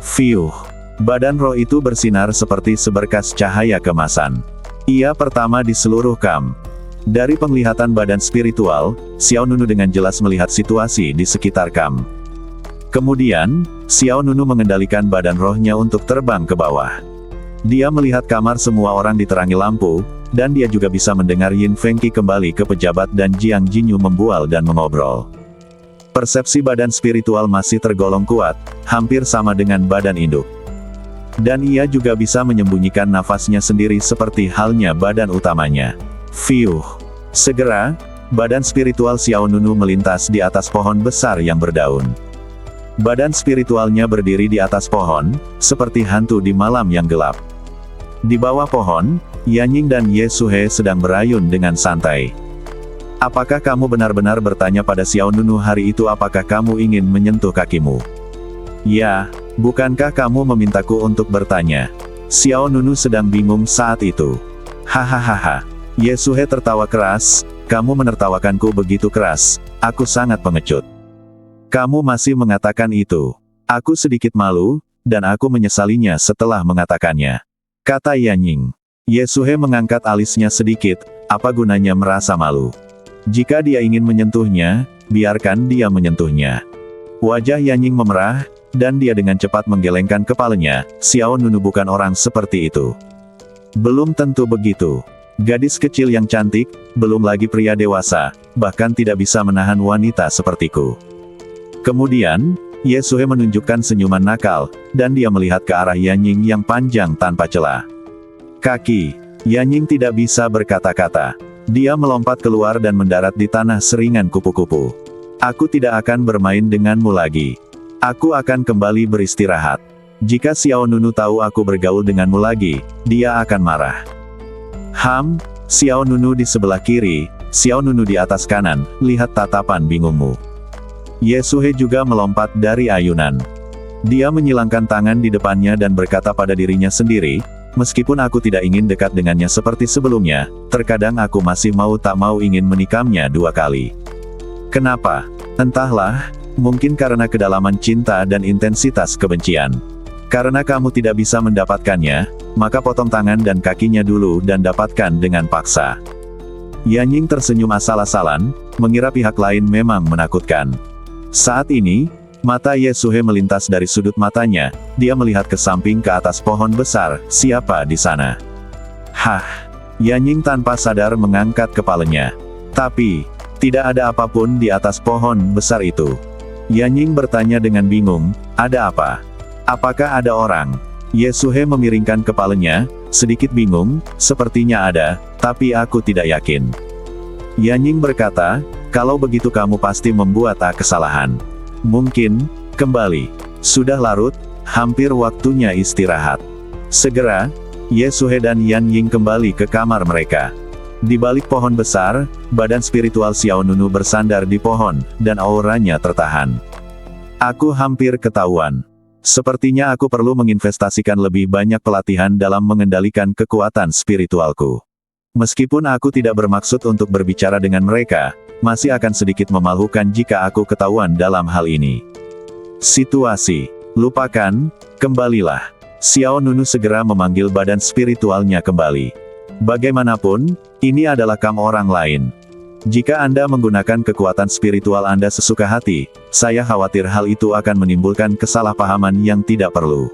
Fiuh! Badan roh itu bersinar seperti seberkas cahaya kemasan. Ia pertama di seluruh kamp. Dari penglihatan badan spiritual, Xiao Nunu dengan jelas melihat situasi di sekitar kamp. Kemudian, Xiao Nunu mengendalikan badan rohnya untuk terbang ke bawah. Dia melihat kamar semua orang diterangi lampu, dan dia juga bisa mendengar Yin Fengqi kembali ke pejabat dan Jiang Jinyu membual dan mengobrol. Persepsi badan spiritual masih tergolong kuat, hampir sama dengan badan induk. Dan ia juga bisa menyembunyikan nafasnya sendiri seperti halnya badan utamanya. Fiuh! Segera, badan spiritual Xiao Nunu melintas di atas pohon besar yang berdaun. Badan spiritualnya berdiri di atas pohon, seperti hantu di malam yang gelap. Di bawah pohon, Yanying dan Ye Suhe sedang berayun dengan santai. Apakah kamu benar-benar bertanya pada Xiao Nunu hari itu apakah kamu ingin menyentuh kakimu? Ya, bukankah kamu memintaku untuk bertanya? Xiao Nunu sedang bingung saat itu. Hahaha. Ye Suhe tertawa keras, kamu menertawakanku begitu keras, aku sangat pengecut. Kamu masih mengatakan itu. Aku sedikit malu, dan aku menyesalinya setelah mengatakannya. Kata Yanying. Ye Suhe mengangkat alisnya sedikit, apa gunanya merasa malu? Jika dia ingin menyentuhnya, biarkan dia menyentuhnya. Wajah Yanying memerah, dan dia dengan cepat menggelengkan kepalanya, Xiao Nunu bukan orang seperti itu. Belum tentu begitu. Gadis kecil yang cantik, belum lagi pria dewasa, bahkan tidak bisa menahan wanita sepertiku. Kemudian, Ye Suhe menunjukkan senyuman nakal, dan dia melihat ke arah Yanying yang panjang tanpa celah. Kaki. Yanying tidak bisa berkata-kata. Dia melompat keluar dan mendarat di tanah seringan kupu-kupu. Aku tidak akan bermain denganmu lagi. Aku akan kembali beristirahat. Jika Xiao Nunu tahu aku bergaul denganmu lagi, dia akan marah. Xiao Nunu di sebelah kiri, Xiao Nunu di atas kanan, lihat tatapan bingungmu. Ye Suhe juga melompat dari ayunan. Dia menyilangkan tangan di depannya dan berkata pada dirinya sendiri, meskipun aku tidak ingin dekat dengannya seperti sebelumnya, terkadang aku masih mau tak mau ingin menikamnya 2 kali. Kenapa? Entahlah, mungkin karena kedalaman cinta dan intensitas kebencian. Karena kamu tidak bisa mendapatkannya, maka potong tangan dan kakinya dulu dan dapatkan dengan paksa. Yanying tersenyum asal-asalan, mengira pihak lain memang menakutkan. Saat ini, mata Ye Suhe melintas dari sudut matanya, dia melihat ke samping ke atas pohon besar, siapa di sana? Yanying tanpa sadar mengangkat kepalanya. Tapi, tidak ada apapun di atas pohon besar itu. Yanying bertanya dengan bingung, ada apa? Apakah ada orang? Ye Suhe memiringkan kepalanya, sedikit bingung, sepertinya ada, tapi aku tidak yakin. Yanying berkata, kalau begitu kamu pasti membuat kesalahan. Mungkin, kembali. Sudah larut, hampir waktunya istirahat. Segera, Ye Suhe dan Yanying kembali ke kamar mereka. Di balik pohon besar, badan spiritual Xiao Nunu bersandar di pohon, dan auranya tertahan. Aku hampir ketahuan. Sepertinya aku perlu menginvestasikan lebih banyak pelatihan dalam mengendalikan kekuatan spiritualku. Meskipun aku tidak bermaksud untuk berbicara dengan mereka, masih akan sedikit memalukan jika aku ketahuan dalam hal ini. Situasi. Lupakan, kembalilah. Xiao Nunu segera memanggil badan spiritualnya kembali. Bagaimanapun, ini adalah kamp orang lain. Jika Anda menggunakan kekuatan spiritual Anda sesuka hati, saya khawatir hal itu akan menimbulkan kesalahpahaman yang tidak perlu.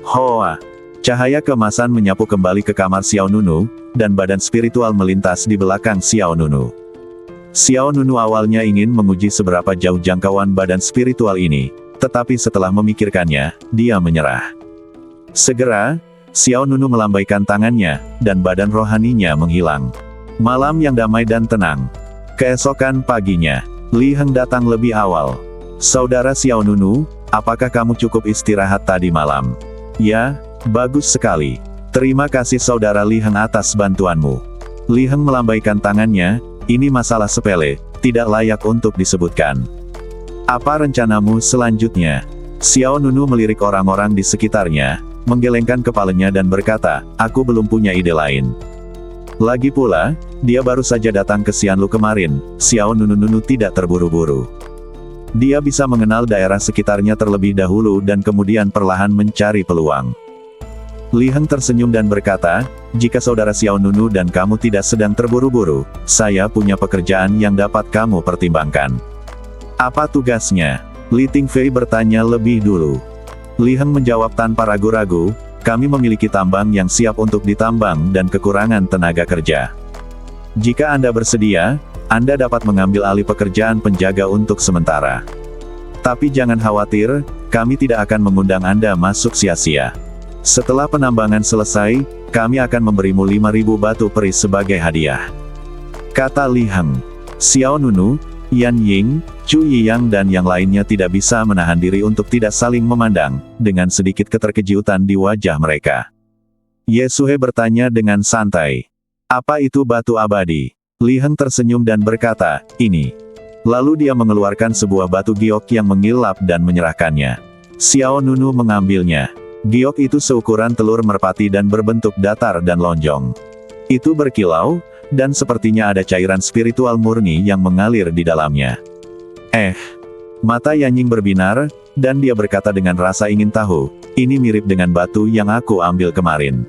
Hoa! Cahaya kemasan menyapu kembali ke kamar Xiao Nunu, dan badan spiritual melintas di belakang Xiao Nunu. Xiao Nunu awalnya ingin menguji seberapa jauh jangkauan badan spiritual ini, tetapi setelah memikirkannya, dia menyerah. Segera, Xiao Nunu melambaikan tangannya, dan badan rohaninya menghilang. Malam yang damai dan tenang. Keesokan paginya, Li Heng datang lebih awal. Saudara Xiao Nunu, apakah kamu cukup istirahat tadi malam? Ya, bagus sekali. Terima kasih saudara Li Heng atas bantuanmu. Li Heng melambaikan tangannya, ini masalah sepele, tidak layak untuk disebutkan. Apa rencanamu selanjutnya? Xiao Nunu melirik orang-orang di sekitarnya, menggelengkan kepalanya dan berkata, aku belum punya ide lain. Lagi pula, dia baru saja datang ke Xianlu kemarin. Xiao Nunu tidak terburu-buru. Dia bisa mengenal daerah sekitarnya terlebih dahulu dan kemudian perlahan mencari peluang. Li Heng tersenyum dan berkata, jika saudara Xiao Nunu dan kamu tidak sedang terburu-buru, saya punya pekerjaan yang dapat kamu pertimbangkan. Apa tugasnya? Li Tingfei bertanya lebih dulu. Li Heng menjawab tanpa ragu-ragu, kami memiliki tambang yang siap untuk ditambang dan kekurangan tenaga kerja. Jika Anda bersedia, Anda dapat mengambil alih pekerjaan penjaga untuk sementara. Tapi jangan khawatir, kami tidak akan mengundang Anda masuk sia-sia. Setelah penambangan selesai, kami akan memberimu 5.000 batu peris sebagai hadiah. Kata Li Heng. Xiao Nunu, Yan Ying, Chu Yiyang dan yang lainnya tidak bisa menahan diri untuk tidak saling memandang, dengan sedikit keterkejutan di wajah mereka. Ye Suhe bertanya dengan santai. Apa itu batu abadi? Li Heng tersenyum dan berkata, ini. Lalu dia mengeluarkan sebuah batu giok yang mengilap dan menyerahkannya. Xiao Nunu mengambilnya. Giok itu seukuran telur merpati dan berbentuk datar dan lonjong. Itu berkilau, dan sepertinya ada cairan spiritual murni yang mengalir di dalamnya. Mata Yanying berbinar, dan dia berkata dengan rasa ingin tahu, ini mirip dengan batu yang aku ambil kemarin.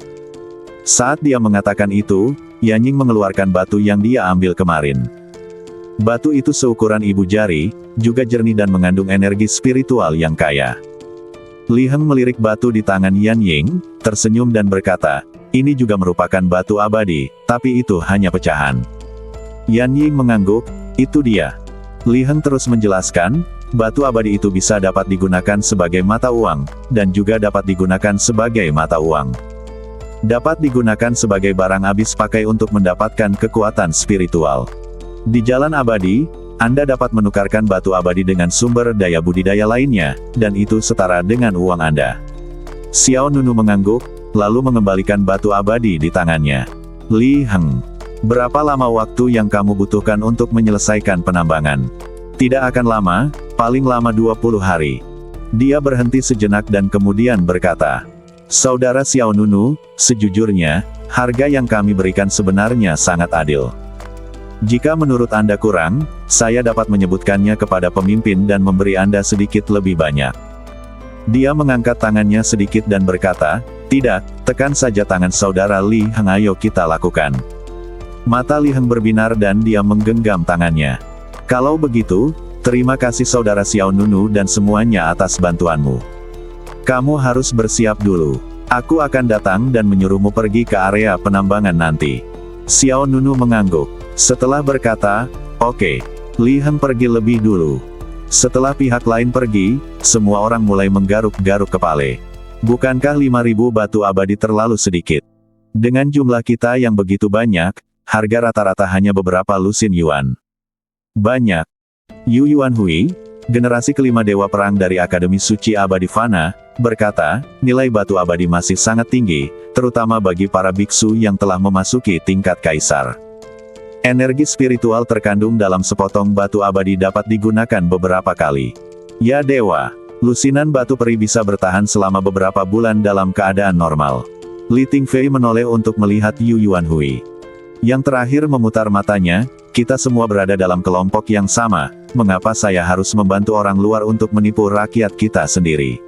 Saat dia mengatakan itu, Yanying mengeluarkan batu yang dia ambil kemarin. Batu itu seukuran ibu jari, juga jernih dan mengandung energi spiritual yang kaya. Li Heng melirik batu di tangan Yanying, tersenyum dan berkata, ini juga merupakan batu abadi, tapi itu hanya pecahan. Yanying mengangguk, itu dia. Li Heng terus menjelaskan, batu abadi itu bisa dapat digunakan sebagai mata uang, dan juga dapat digunakan sebagai mata uang. Dapat digunakan sebagai barang habis pakai untuk mendapatkan kekuatan spiritual. Di jalan abadi, Anda dapat menukarkan batu abadi dengan sumber daya budidaya lainnya, dan itu setara dengan uang Anda. Xiao Nunu mengangguk, lalu mengembalikan batu abadi di tangannya. Li Heng, berapa lama waktu yang kamu butuhkan untuk menyelesaikan penambangan? Tidak akan lama, paling lama 20 hari. Dia berhenti sejenak dan kemudian berkata, Saudara Xiao Nunu, sejujurnya, harga yang kami berikan sebenarnya sangat adil. Jika menurut Anda kurang, saya dapat menyebutkannya kepada pemimpin dan memberi Anda sedikit lebih banyak. Dia mengangkat tangannya sedikit dan berkata, tidak, tekan saja tangan saudara Li Heng, ayo kita lakukan. Mata Li Heng berbinar dan dia menggenggam tangannya. Kalau begitu, terima kasih saudara Xiao Nunu dan semuanya atas bantuanmu. Kamu harus bersiap dulu. Aku akan datang dan menyuruhmu pergi ke area penambangan nanti. Xiao Nunu mengangguk. Setelah berkata, oke. Li Heng pergi lebih dulu. Setelah pihak lain pergi, semua orang mulai menggaruk-garuk kepala. Bukankah 5.000 batu abadi terlalu sedikit? Dengan jumlah kita yang begitu banyak, harga rata-rata hanya beberapa lusin yuan. Banyak. Yu Yuan Hui, generasi kelima dewa perang dari Akademi Suci Abadi Fana, berkata, nilai batu abadi masih sangat tinggi, terutama bagi para biksu yang telah memasuki tingkat kaisar. Energi spiritual terkandung dalam sepotong batu abadi dapat digunakan beberapa kali. Ya dewa, lusinan batu peri bisa bertahan selama beberapa bulan dalam keadaan normal. Li Tingfei menoleh untuk melihat Yu Yuan Hui. Yang terakhir memutar matanya, kita semua berada dalam kelompok yang sama, mengapa saya harus membantu orang luar untuk menipu rakyat kita sendiri?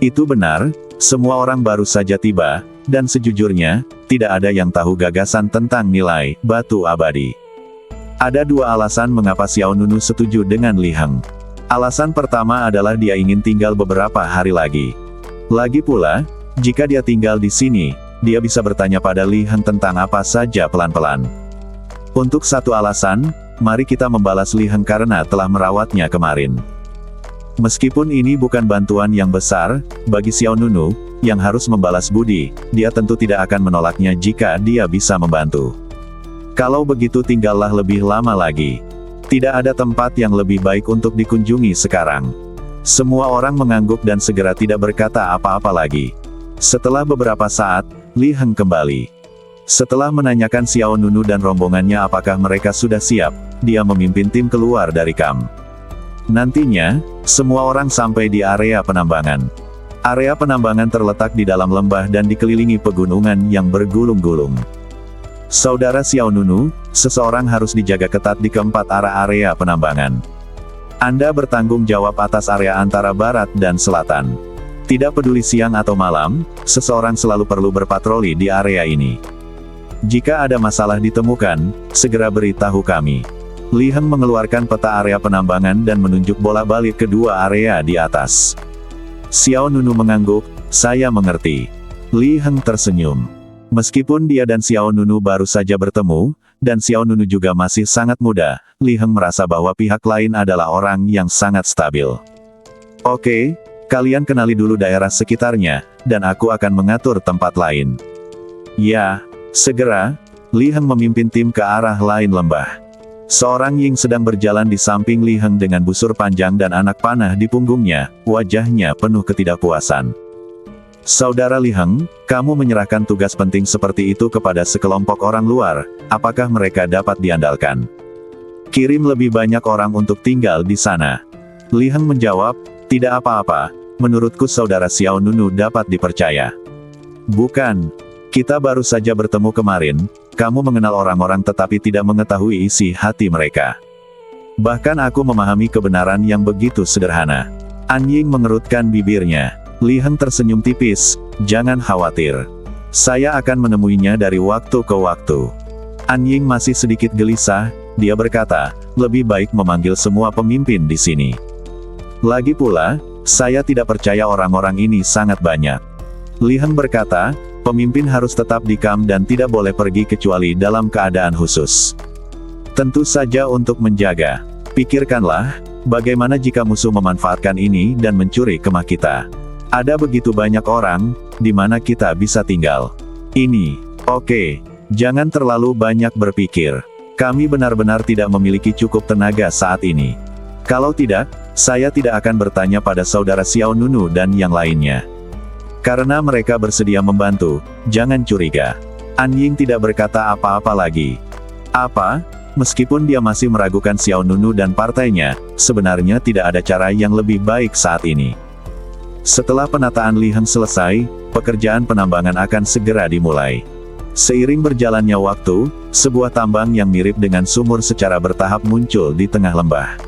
Itu benar, semua orang baru saja tiba, dan sejujurnya, tidak ada yang tahu gagasan tentang nilai batu abadi. Ada dua alasan mengapa Xiao Nunu setuju dengan Li Heng. Alasan pertama adalah dia ingin tinggal beberapa hari lagi. Lagi pula, jika dia tinggal di sini, dia bisa bertanya pada Li Heng tentang apa saja pelan-pelan. Untuk satu alasan, mari kita membalas Li Heng karena telah merawatnya kemarin. Meskipun ini bukan bantuan yang besar, bagi Xiao Nunu, yang harus membalas budi, dia tentu tidak akan menolaknya jika dia bisa membantu. Kalau begitu tinggallah lebih lama lagi. Tidak ada tempat yang lebih baik untuk dikunjungi sekarang. Semua orang mengangguk dan segera tidak berkata apa-apa lagi. Setelah beberapa saat, Li Heng kembali. Setelah menanyakan Xiao Nunu dan rombongannya apakah mereka sudah siap, dia memimpin tim keluar dari kamp. Nantinya, semua orang sampai di area penambangan. Area penambangan terletak di dalam lembah dan dikelilingi pegunungan yang bergulung-gulung. Saudara Xiao Nunu, seseorang harus dijaga ketat di keempat arah area penambangan. Anda bertanggung jawab atas area antara barat dan selatan. Tidak peduli siang atau malam, seseorang selalu perlu berpatroli di area ini. Jika ada masalah ditemukan, segera beritahu kami. Li Heng mengeluarkan peta area penambangan dan menunjuk bola balik kedua area di atas. Xiao Nunu mengangguk, "Saya mengerti." Li Heng tersenyum. Meskipun dia dan Xiao Nunu baru saja bertemu, dan Xiao Nunu juga masih sangat muda, Li Heng merasa bahwa pihak lain adalah orang yang sangat stabil. "Oke, kalian kenali dulu daerah sekitarnya, dan aku akan mengatur tempat lain." "Ya, segera." Li Heng memimpin tim ke arah lain lembah. Seorang Ying sedang berjalan di samping Li Heng dengan busur panjang dan anak panah di punggungnya, wajahnya penuh ketidakpuasan. "Saudara Li Heng, kamu menyerahkan tugas penting seperti itu kepada sekelompok orang luar, apakah mereka dapat diandalkan? Kirim lebih banyak orang untuk tinggal di sana." Li Heng menjawab, "Tidak apa-apa, menurutku saudara Xiao Nunu dapat dipercaya." "Bukan. Kita baru saja bertemu kemarin, kamu mengenal orang-orang tetapi tidak mengetahui isi hati mereka. Bahkan aku memahami kebenaran yang begitu sederhana." An Ying mengerutkan bibirnya. Li Heng tersenyum tipis, "Jangan khawatir. Saya akan menemuinya dari waktu ke waktu." An Ying masih sedikit gelisah, dia berkata, "Lebih baik memanggil semua pemimpin di sini. Lagi pula, saya tidak percaya orang-orang ini sangat banyak." Li Heng berkata, "Pemimpin harus tetap di camp dan tidak boleh pergi kecuali dalam keadaan khusus. Tentu saja untuk menjaga. Pikirkanlah, bagaimana jika musuh memanfaatkan ini dan mencuri kemah kita? Ada begitu banyak orang, di mana kita bisa tinggal. Oke, jangan terlalu banyak berpikir. Kami benar-benar tidak memiliki cukup tenaga saat ini. Kalau tidak, saya tidak akan bertanya pada saudara Xiao Nunu dan yang lainnya. Karena mereka bersedia membantu, jangan curiga." An Ying tidak berkata apa-apa lagi. Apa? Meskipun dia masih meragukan Xiao Nunu dan partainya, sebenarnya tidak ada cara yang lebih baik saat ini. Setelah penataan Li Heng selesai, pekerjaan penambangan akan segera dimulai. Seiring berjalannya waktu, sebuah tambang yang mirip dengan sumur secara bertahap muncul di tengah lembah.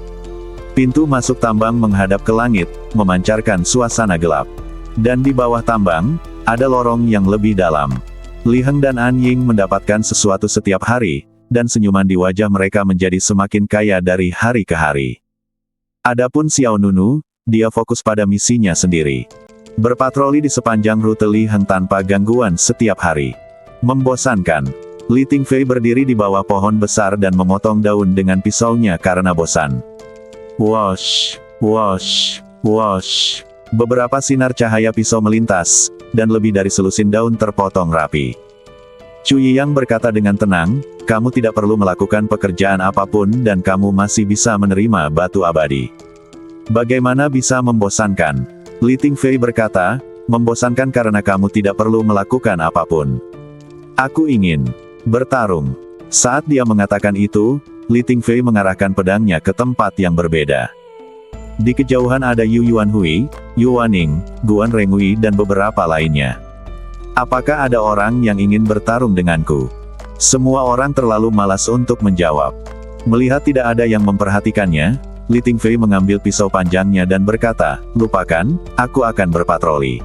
Pintu masuk tambang menghadap ke langit, memancarkan suasana gelap. Dan di bawah tambang, ada lorong yang lebih dalam. Li Heng dan An Ying mendapatkan sesuatu setiap hari, dan senyuman di wajah mereka menjadi semakin kaya dari hari ke hari. Adapun Xiao Nunu, dia fokus pada misinya sendiri. Berpatroli di sepanjang rute Li Heng tanpa gangguan setiap hari. Membosankan. Li Tingfei berdiri di bawah pohon besar dan memotong daun dengan pisaunya karena bosan. Wosh, wosh, wosh. Beberapa sinar cahaya pisau melintas, dan lebih dari selusin daun terpotong rapi. Chu Yiyang berkata dengan tenang, "Kamu tidak perlu melakukan pekerjaan apapun dan kamu masih bisa menerima batu abadi." "Bagaimana bisa membosankan?" Li Tingfei berkata, "Membosankan karena kamu tidak perlu melakukan apapun. Aku ingin bertarung." Saat dia mengatakan itu, Li Tingfei mengarahkan pedangnya ke tempat yang berbeda. Di kejauhan ada Yu Yuanhui, Yu Waning, Guan Rengui dan beberapa lainnya. "Apakah ada orang yang ingin bertarung denganku?" Semua orang terlalu malas untuk menjawab. Melihat tidak ada yang memperhatikannya, Li Tingfei mengambil pisau panjangnya dan berkata, "Lupakan, aku akan berpatroli."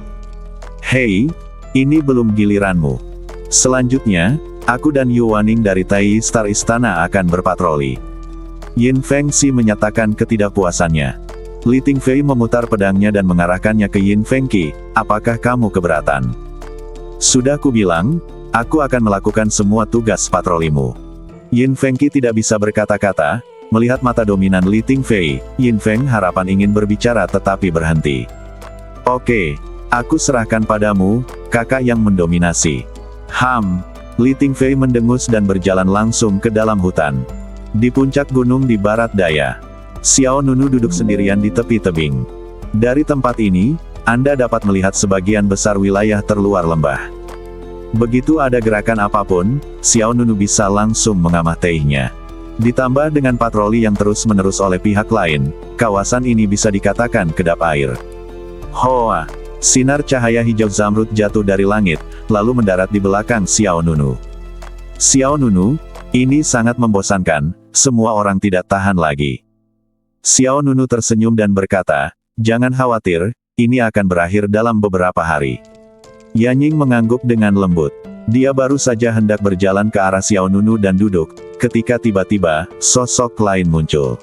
"Hei, ini belum giliranmu. Selanjutnya, aku dan Yu Waning dari Tai Star Istana akan berpatroli." Yin Fengxi menyatakan ketidakpuasannya. Li Tingfei memutar pedangnya dan mengarahkannya ke Yin Fengqi, "Apakah kamu keberatan? Sudah kubilang, aku akan melakukan semua tugas patrolimu." Yin Fengqi tidak bisa berkata-kata, melihat mata dominan Li Tingfei, Yin Feng harapan ingin berbicara tetapi berhenti. "Oke, aku serahkan padamu, kakak yang mendominasi." Li Tingfei mendengus dan berjalan langsung ke dalam hutan. Di puncak gunung di barat daya, Xiao Nunu duduk sendirian di tepi tebing. Dari tempat ini, Anda dapat melihat sebagian besar wilayah terluar lembah. Begitu ada gerakan apapun, Xiao Nunu bisa langsung mengamatinya. Ditambah dengan patroli yang terus-menerus oleh pihak lain, kawasan ini bisa dikatakan kedap air. Hoa! Sinar cahaya hijau zamrud jatuh dari langit, lalu mendarat di belakang Xiao Nunu. Xiao Nunu, ini sangat membosankan, semua orang tidak tahan lagi. Xiao Nunu tersenyum dan berkata, jangan khawatir, ini akan berakhir dalam beberapa hari. Yan Ying mengangguk dengan lembut. Dia baru saja hendak berjalan ke arah Xiao Nunu dan duduk, ketika tiba-tiba, sosok lain muncul.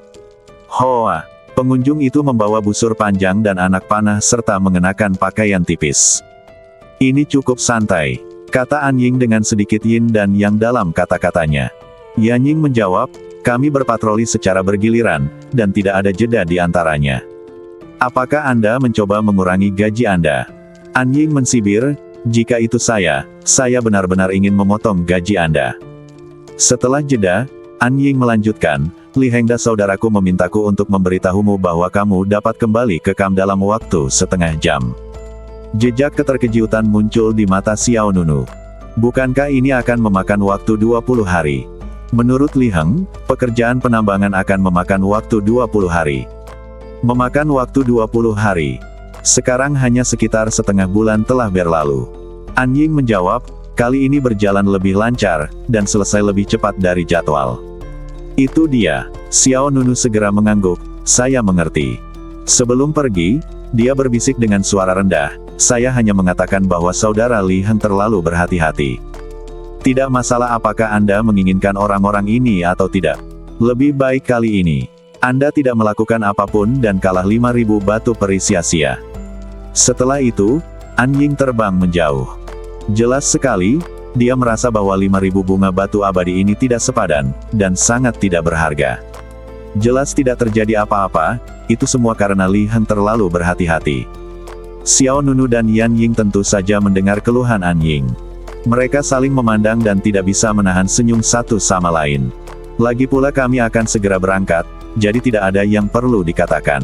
Hoa! Pengunjung itu membawa busur panjang dan anak panah serta mengenakan pakaian tipis. Ini cukup santai, kata An Ying dengan sedikit yin dan yang dalam kata-katanya. Yan Ying menjawab, kami berpatroli secara bergiliran, dan tidak ada jeda di antaranya. Apakah Anda mencoba mengurangi gaji Anda? An Ying mensibir, jika itu saya benar-benar ingin memotong gaji Anda. Setelah jeda, An Ying melanjutkan, Li Hengda saudaraku memintaku untuk memberitahumu bahwa kamu dapat kembali ke kamp dalam waktu setengah jam. Jejak keterkejutan muncul di mata Xiao Nunu. Bukankah ini akan memakan waktu 20 hari? Menurut Li Heng, pekerjaan penambangan akan memakan waktu 20 hari. Memakan waktu 20 hari. Sekarang hanya sekitar setengah bulan telah berlalu. An Ying menjawab, kali ini berjalan lebih lancar, dan selesai lebih cepat dari jadwal. Itu dia. Xiao Nunu segera mengangguk, saya mengerti. Sebelum pergi, dia berbisik dengan suara rendah, saya hanya mengatakan bahwa saudara Li Heng terlalu berhati-hati. Tidak masalah apakah Anda menginginkan orang-orang ini atau tidak. Lebih baik kali ini, Anda tidak melakukan apapun dan kalah 5.000 batu peri sia-sia. Setelah itu, An Ying terbang menjauh. Jelas sekali, dia merasa bahwa 5.000 bunga batu abadi ini tidak sepadan, dan sangat tidak berharga. Jelas tidak terjadi apa-apa, itu semua karena Li Heng terlalu berhati-hati. Xiao Nunu dan Yan Ying tentu saja mendengar keluhan An Ying. Mereka saling memandang dan tidak bisa menahan senyum satu sama lain. Lagi pula kami akan segera berangkat, jadi tidak ada yang perlu dikatakan.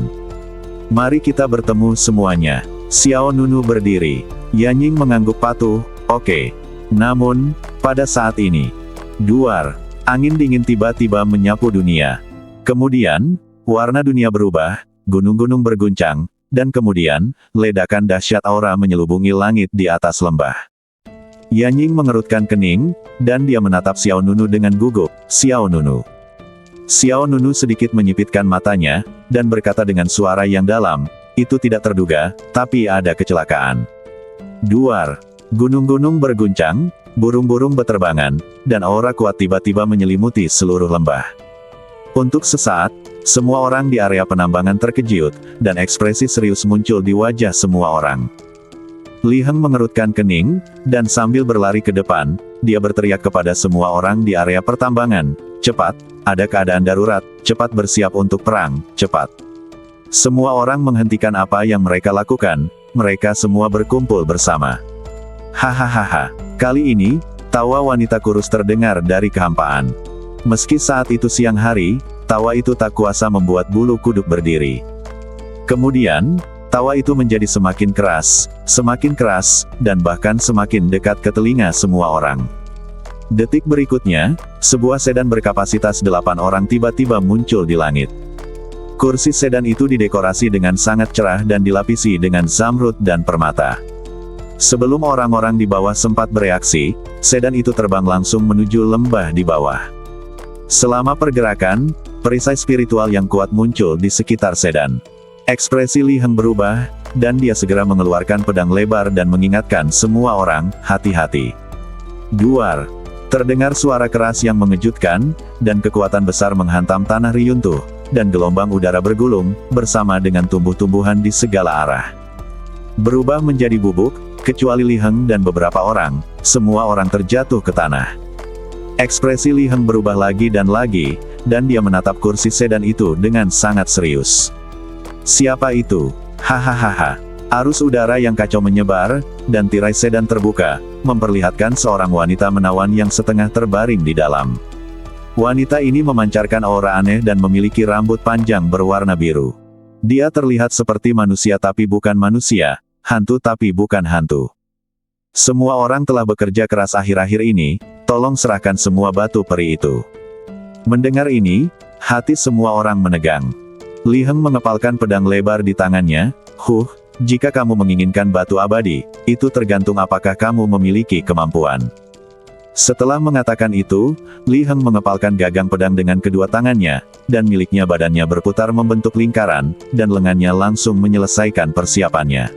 Mari kita bertemu semuanya. Xiao Nunu berdiri. Yan Ying mengangguk patuh, oke. Namun, pada saat ini, duar, angin dingin tiba-tiba menyapu dunia. Kemudian, warna dunia berubah, gunung-gunung berguncang, dan kemudian, ledakan dahsyat aura menyelubungi langit di atas lembah. Yan Ying mengerutkan kening, dan dia menatap Xiao Nunu dengan gugup, Xiao Nunu. Xiao Nunu sedikit menyipitkan matanya, dan berkata dengan suara yang dalam, itu tidak terduga, tapi ada kecelakaan. Duar. Gunung-gunung berguncang, burung-burung beterbangan, dan aura kuat tiba-tiba menyelimuti seluruh lembah. Untuk sesaat, semua orang di area penambangan terkejut, dan ekspresi serius muncul di wajah semua orang. Li Heng mengerutkan kening, dan sambil berlari ke depan, dia berteriak kepada semua orang di area pertambangan, cepat, ada keadaan darurat, cepat bersiap untuk perang, cepat. Semua orang menghentikan apa yang mereka lakukan, mereka semua berkumpul bersama. Hahaha, kali ini, tawa wanita kurus terdengar dari kehampaan. Meski saat itu siang hari, tawa itu tak kuasa membuat bulu kuduk berdiri. Kemudian, tawa itu menjadi semakin keras, dan bahkan semakin dekat ke telinga semua orang. Detik berikutnya, sebuah sedan berkapasitas 8 orang tiba-tiba muncul di langit. Kursi sedan itu didekorasi dengan sangat cerah dan dilapisi dengan zamrud dan permata. Sebelum orang-orang di bawah sempat bereaksi, sedan itu terbang langsung menuju lembah di bawah. Selama pergerakan, perisai spiritual yang kuat muncul di sekitar sedan. Ekspresi Li Heng berubah, dan dia segera mengeluarkan pedang lebar dan mengingatkan semua orang, hati-hati. Duar. Terdengar suara keras yang mengejutkan, dan kekuatan besar menghantam tanah riyuntuh, dan gelombang udara bergulung, bersama dengan tumbuh-tumbuhan di segala arah. Berubah menjadi bubuk, kecuali Li Heng dan beberapa orang, semua orang terjatuh ke tanah. Ekspresi Li Heng berubah lagi, dan dia menatap kursi sedan itu dengan sangat serius. Siapa itu? Hahaha. Arus udara yang kacau menyebar, dan tirai sedan terbuka, memperlihatkan seorang wanita menawan yang setengah terbaring di dalam. Wanita ini memancarkan aura aneh dan memiliki rambut panjang berwarna biru. Dia terlihat seperti manusia tapi bukan manusia, hantu tapi bukan hantu. Semua orang telah bekerja keras akhir-akhir ini, tolong serahkan semua batu peri itu. Mendengar ini, hati semua orang menegang. Li Heng mengepalkan pedang lebar di tangannya, jika kamu menginginkan batu abadi, itu tergantung apakah kamu memiliki kemampuan. Setelah mengatakan itu, Li Heng mengepalkan gagang pedang dengan kedua tangannya, dan miliknya badannya berputar membentuk lingkaran, dan lengannya langsung menyelesaikan persiapannya.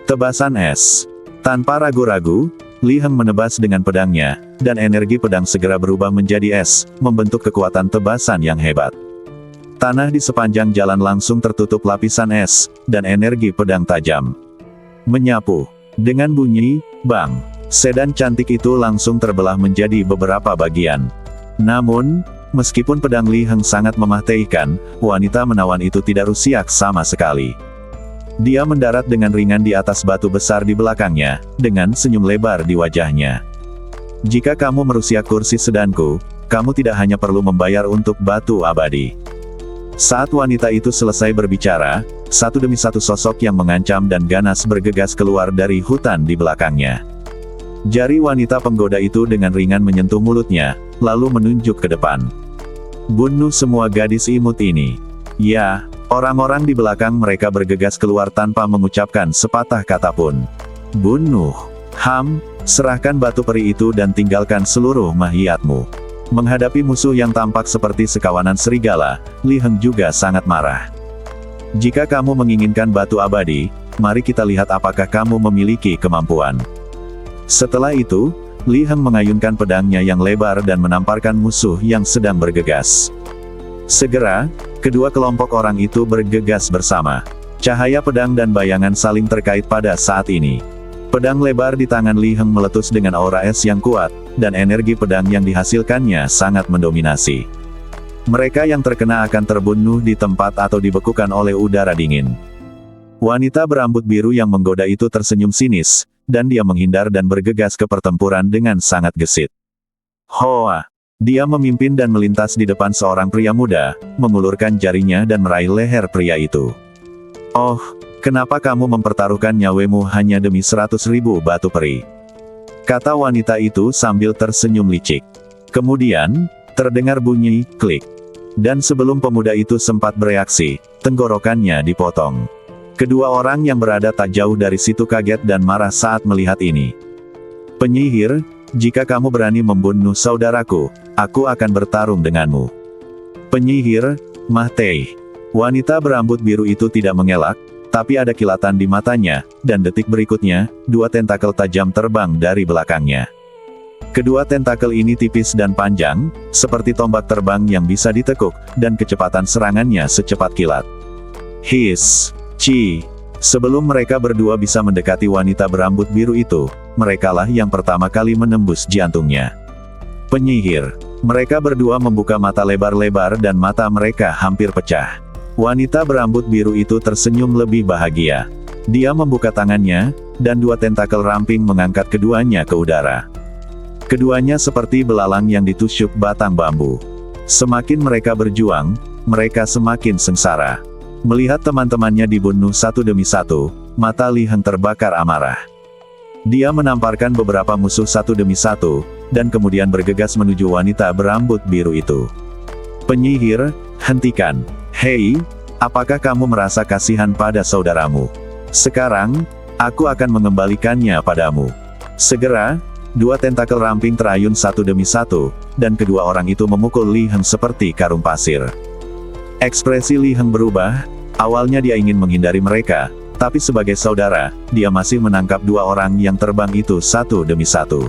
Tebasan es. Tanpa ragu-ragu, Li Heng menebas dengan pedangnya, dan energi pedang segera berubah menjadi es, membentuk kekuatan tebasan yang hebat. Tanah di sepanjang jalan langsung tertutup lapisan es, dan energi pedang tajam menyapu. Dengan bunyi, bang, sedan cantik itu langsung terbelah menjadi beberapa bagian. Namun, meskipun pedang Li Heng sangat memahtekkan, wanita menawan itu tidak rusiak sama sekali. Dia mendarat dengan ringan di atas batu besar di belakangnya, dengan senyum lebar di wajahnya. Jika kamu merusiak kursi sedanku, kamu tidak hanya perlu membayar untuk batu abadi. Saat wanita itu selesai berbicara, satu demi satu sosok yang mengancam dan ganas bergegas keluar dari hutan di belakangnya. Jari wanita penggoda itu dengan ringan menyentuh mulutnya, lalu menunjuk ke depan. Bunuh semua gadis imut ini. Ya, orang-orang di belakang mereka bergegas keluar tanpa mengucapkan sepatah kata pun. Bunuh. Serahkan batu peri itu dan tinggalkan seluruh mahiyatmu. Menghadapi musuh yang tampak seperti sekawanan serigala, Li Heng juga sangat marah. Jika kamu menginginkan batu abadi, mari kita lihat apakah kamu memiliki kemampuan. Setelah itu, Li Heng mengayunkan pedangnya yang lebar dan menamparkan musuh yang sedang bergegas. Segera, kedua kelompok orang itu bergegas bersama. Cahaya pedang dan bayangan saling terkait pada saat ini. Pedang lebar di tangan Li Heng meletus dengan aura es yang kuat, dan energi pedang yang dihasilkannya sangat mendominasi. Mereka yang terkena akan terbunuh di tempat atau dibekukan oleh udara dingin. Wanita berambut biru yang menggoda itu tersenyum sinis, dan dia menghindar dan bergegas ke pertempuran dengan sangat gesit. Hoa! Dia memimpin dan melintas di depan seorang pria muda, mengulurkan jarinya dan meraih leher pria itu. Oh, kenapa kamu mempertaruhkan nyawamu hanya demi 100.000 batu peri? Kata wanita itu sambil tersenyum licik. Kemudian, terdengar bunyi, klik. Dan sebelum pemuda itu sempat bereaksi, tenggorokannya dipotong. Kedua orang yang berada tak jauh dari situ kaget dan marah saat melihat ini. Penyihir, jika kamu berani membunuh saudaraku, aku akan bertarung denganmu. Penyihir, Mah Tei. Wanita berambut biru itu tidak mengelak, tapi ada kilatan di matanya, dan detik berikutnya, dua tentakel tajam terbang dari belakangnya. Kedua tentakel ini tipis dan panjang, seperti tombak terbang yang bisa ditekuk, dan kecepatan serangannya secepat kilat. His! Ci! Sebelum mereka berdua bisa mendekati wanita berambut biru itu, merekalah yang pertama kali menembus jantungnya. Penyihir! Mereka berdua membuka mata lebar-lebar dan mata mereka hampir pecah. Wanita berambut biru itu tersenyum lebih bahagia. Dia membuka tangannya, dan dua tentakel ramping mengangkat keduanya ke udara. Keduanya seperti belalang yang ditusuk batang bambu. Semakin mereka berjuang, mereka semakin sengsara. Melihat teman-temannya dibunuh satu demi satu, mata Li Heng terbakar amarah. Dia menamparkan beberapa musuh satu demi satu, dan kemudian bergegas menuju wanita berambut biru itu. Penyihir, hentikan. Hei, apakah kamu merasa kasihan pada saudaramu? Sekarang, aku akan mengembalikannya padamu. Segera, dua tentakel ramping terayun satu demi satu, dan kedua orang itu memukul Li Heng seperti karung pasir. Ekspresi Li Heng berubah, awalnya dia ingin menghindari mereka, tapi sebagai saudara, dia masih menangkap dua orang yang terbang itu satu demi satu.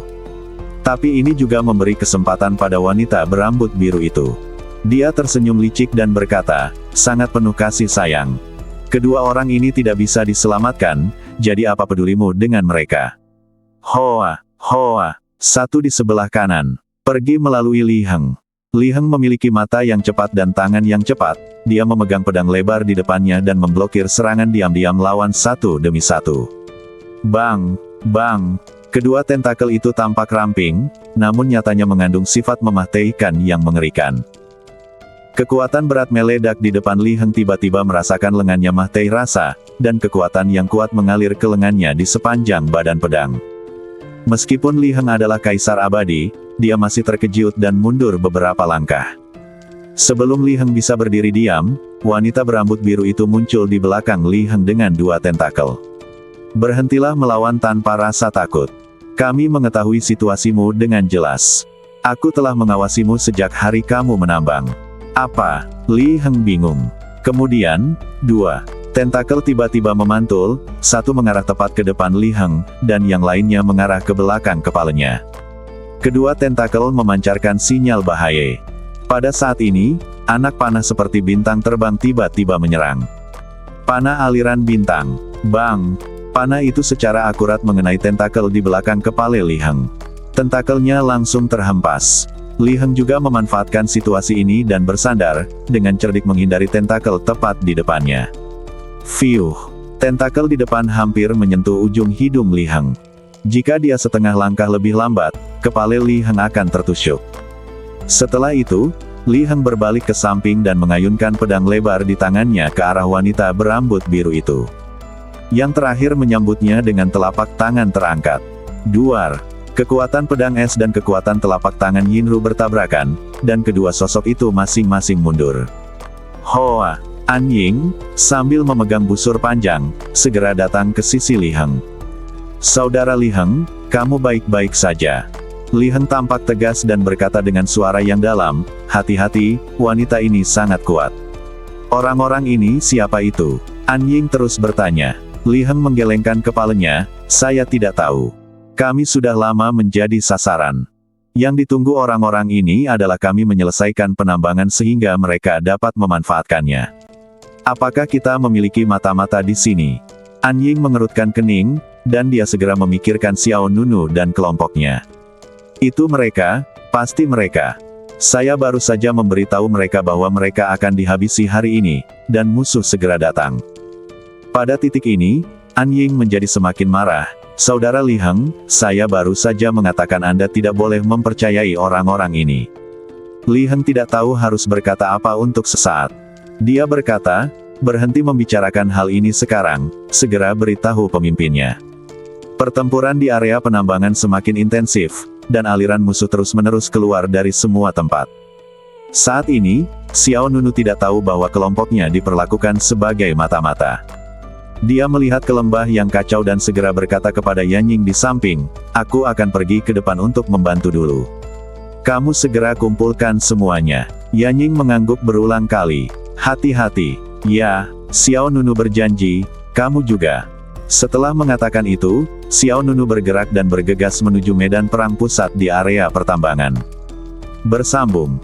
Tapi ini juga memberi kesempatan pada wanita berambut biru itu. Dia tersenyum licik dan berkata, sangat penuh kasih sayang. Kedua orang ini tidak bisa diselamatkan, jadi apa pedulimu dengan mereka? Hoa, hoa, satu di sebelah kanan. Pergi melalui Li Heng. Li Heng memiliki mata yang cepat dan tangan yang cepat, dia memegang pedang lebar di depannya dan memblokir serangan diam-diam lawan satu demi satu. Bang, bang, kedua tentakel itu tampak ramping, namun nyatanya mengandung sifat memahtekkan yang mengerikan. Kekuatan berat meledak di depan Li Heng tiba-tiba merasakan lengannya Mah Tei rasa, dan kekuatan yang kuat mengalir ke lengannya di sepanjang badan pedang. Meskipun Li Heng adalah kaisar abadi, dia masih terkejut dan mundur beberapa langkah. Sebelum Li Heng bisa berdiri diam, wanita berambut biru itu muncul di belakang Li Heng dengan dua tentakel. Berhentilah melawan tanpa rasa takut. Kami mengetahui situasimu dengan jelas. Aku telah mengawasimu sejak hari kamu menambang. Apa? Li Heng bingung. Kemudian, 2 tentakel tiba-tiba memantul, satu mengarah tepat ke depan Li Heng, dan yang lainnya mengarah ke belakang kepalanya. Kedua tentakel memancarkan sinyal bahaya. Pada saat ini, anak panah seperti bintang terbang tiba-tiba menyerang. Panah aliran bintang. Bang! Panah itu secara akurat mengenai tentakel di belakang kepala Li Heng. Tentakelnya langsung terhempas. Li Heng juga memanfaatkan situasi ini dan bersandar, dengan cerdik menghindari tentakel tepat di depannya. Fiuh! Tentakel di depan hampir menyentuh ujung hidung Li Heng. Jika dia setengah langkah lebih lambat, kepala Li Heng akan tertusuk. Setelah itu, Li Heng berbalik ke samping dan mengayunkan pedang lebar di tangannya ke arah wanita berambut biru itu. Yang terakhir menyambutnya dengan telapak tangan terangkat. Duar! Kekuatan pedang es dan kekuatan telapak tangan Yinru bertabrakan, dan kedua sosok itu masing-masing mundur. Hoa! Anying, sambil memegang busur panjang, segera datang ke sisi Li Heng. Saudara Li Heng, kamu baik-baik saja. Li Heng tampak tegas dan berkata dengan suara yang dalam, hati-hati, wanita ini sangat kuat. Orang-orang ini siapa itu? Anying terus bertanya. Li Heng menggelengkan kepalanya, saya tidak tahu. Kami sudah lama menjadi sasaran. Yang ditunggu orang-orang ini adalah kami menyelesaikan penambangan sehingga mereka dapat memanfaatkannya. Apakah kita memiliki mata-mata di sini? Anying mengerutkan kening, dan dia segera memikirkan Xiao Nunu dan kelompoknya. Itu mereka, pasti mereka. Saya baru saja memberitahu mereka bahwa mereka akan dihabisi hari ini, dan musuh segera datang. Pada titik ini, Anying menjadi semakin marah. Saudara Li Heng, saya baru saja mengatakan Anda tidak boleh mempercayai orang-orang ini. Li Heng tidak tahu harus berkata apa untuk sesaat. Dia berkata, berhenti membicarakan hal ini sekarang, segera beritahu pemimpinnya. Pertempuran di area penambangan semakin intensif, dan aliran musuh terus-menerus keluar dari semua tempat. Saat ini, Xiao Nunu tidak tahu bahwa kelompoknya diperlakukan sebagai mata-mata. Dia melihat ke lembah yang kacau dan segera berkata kepada Yanying di samping, aku akan pergi ke depan untuk membantu dulu. Kamu segera kumpulkan semuanya. Yanying mengangguk berulang kali. Hati-hati. Ya, Xiao Nunu berjanji, kamu juga. Setelah mengatakan itu, Xiao Nunu bergerak dan bergegas menuju medan perang pusat di area pertambangan. Bersambung.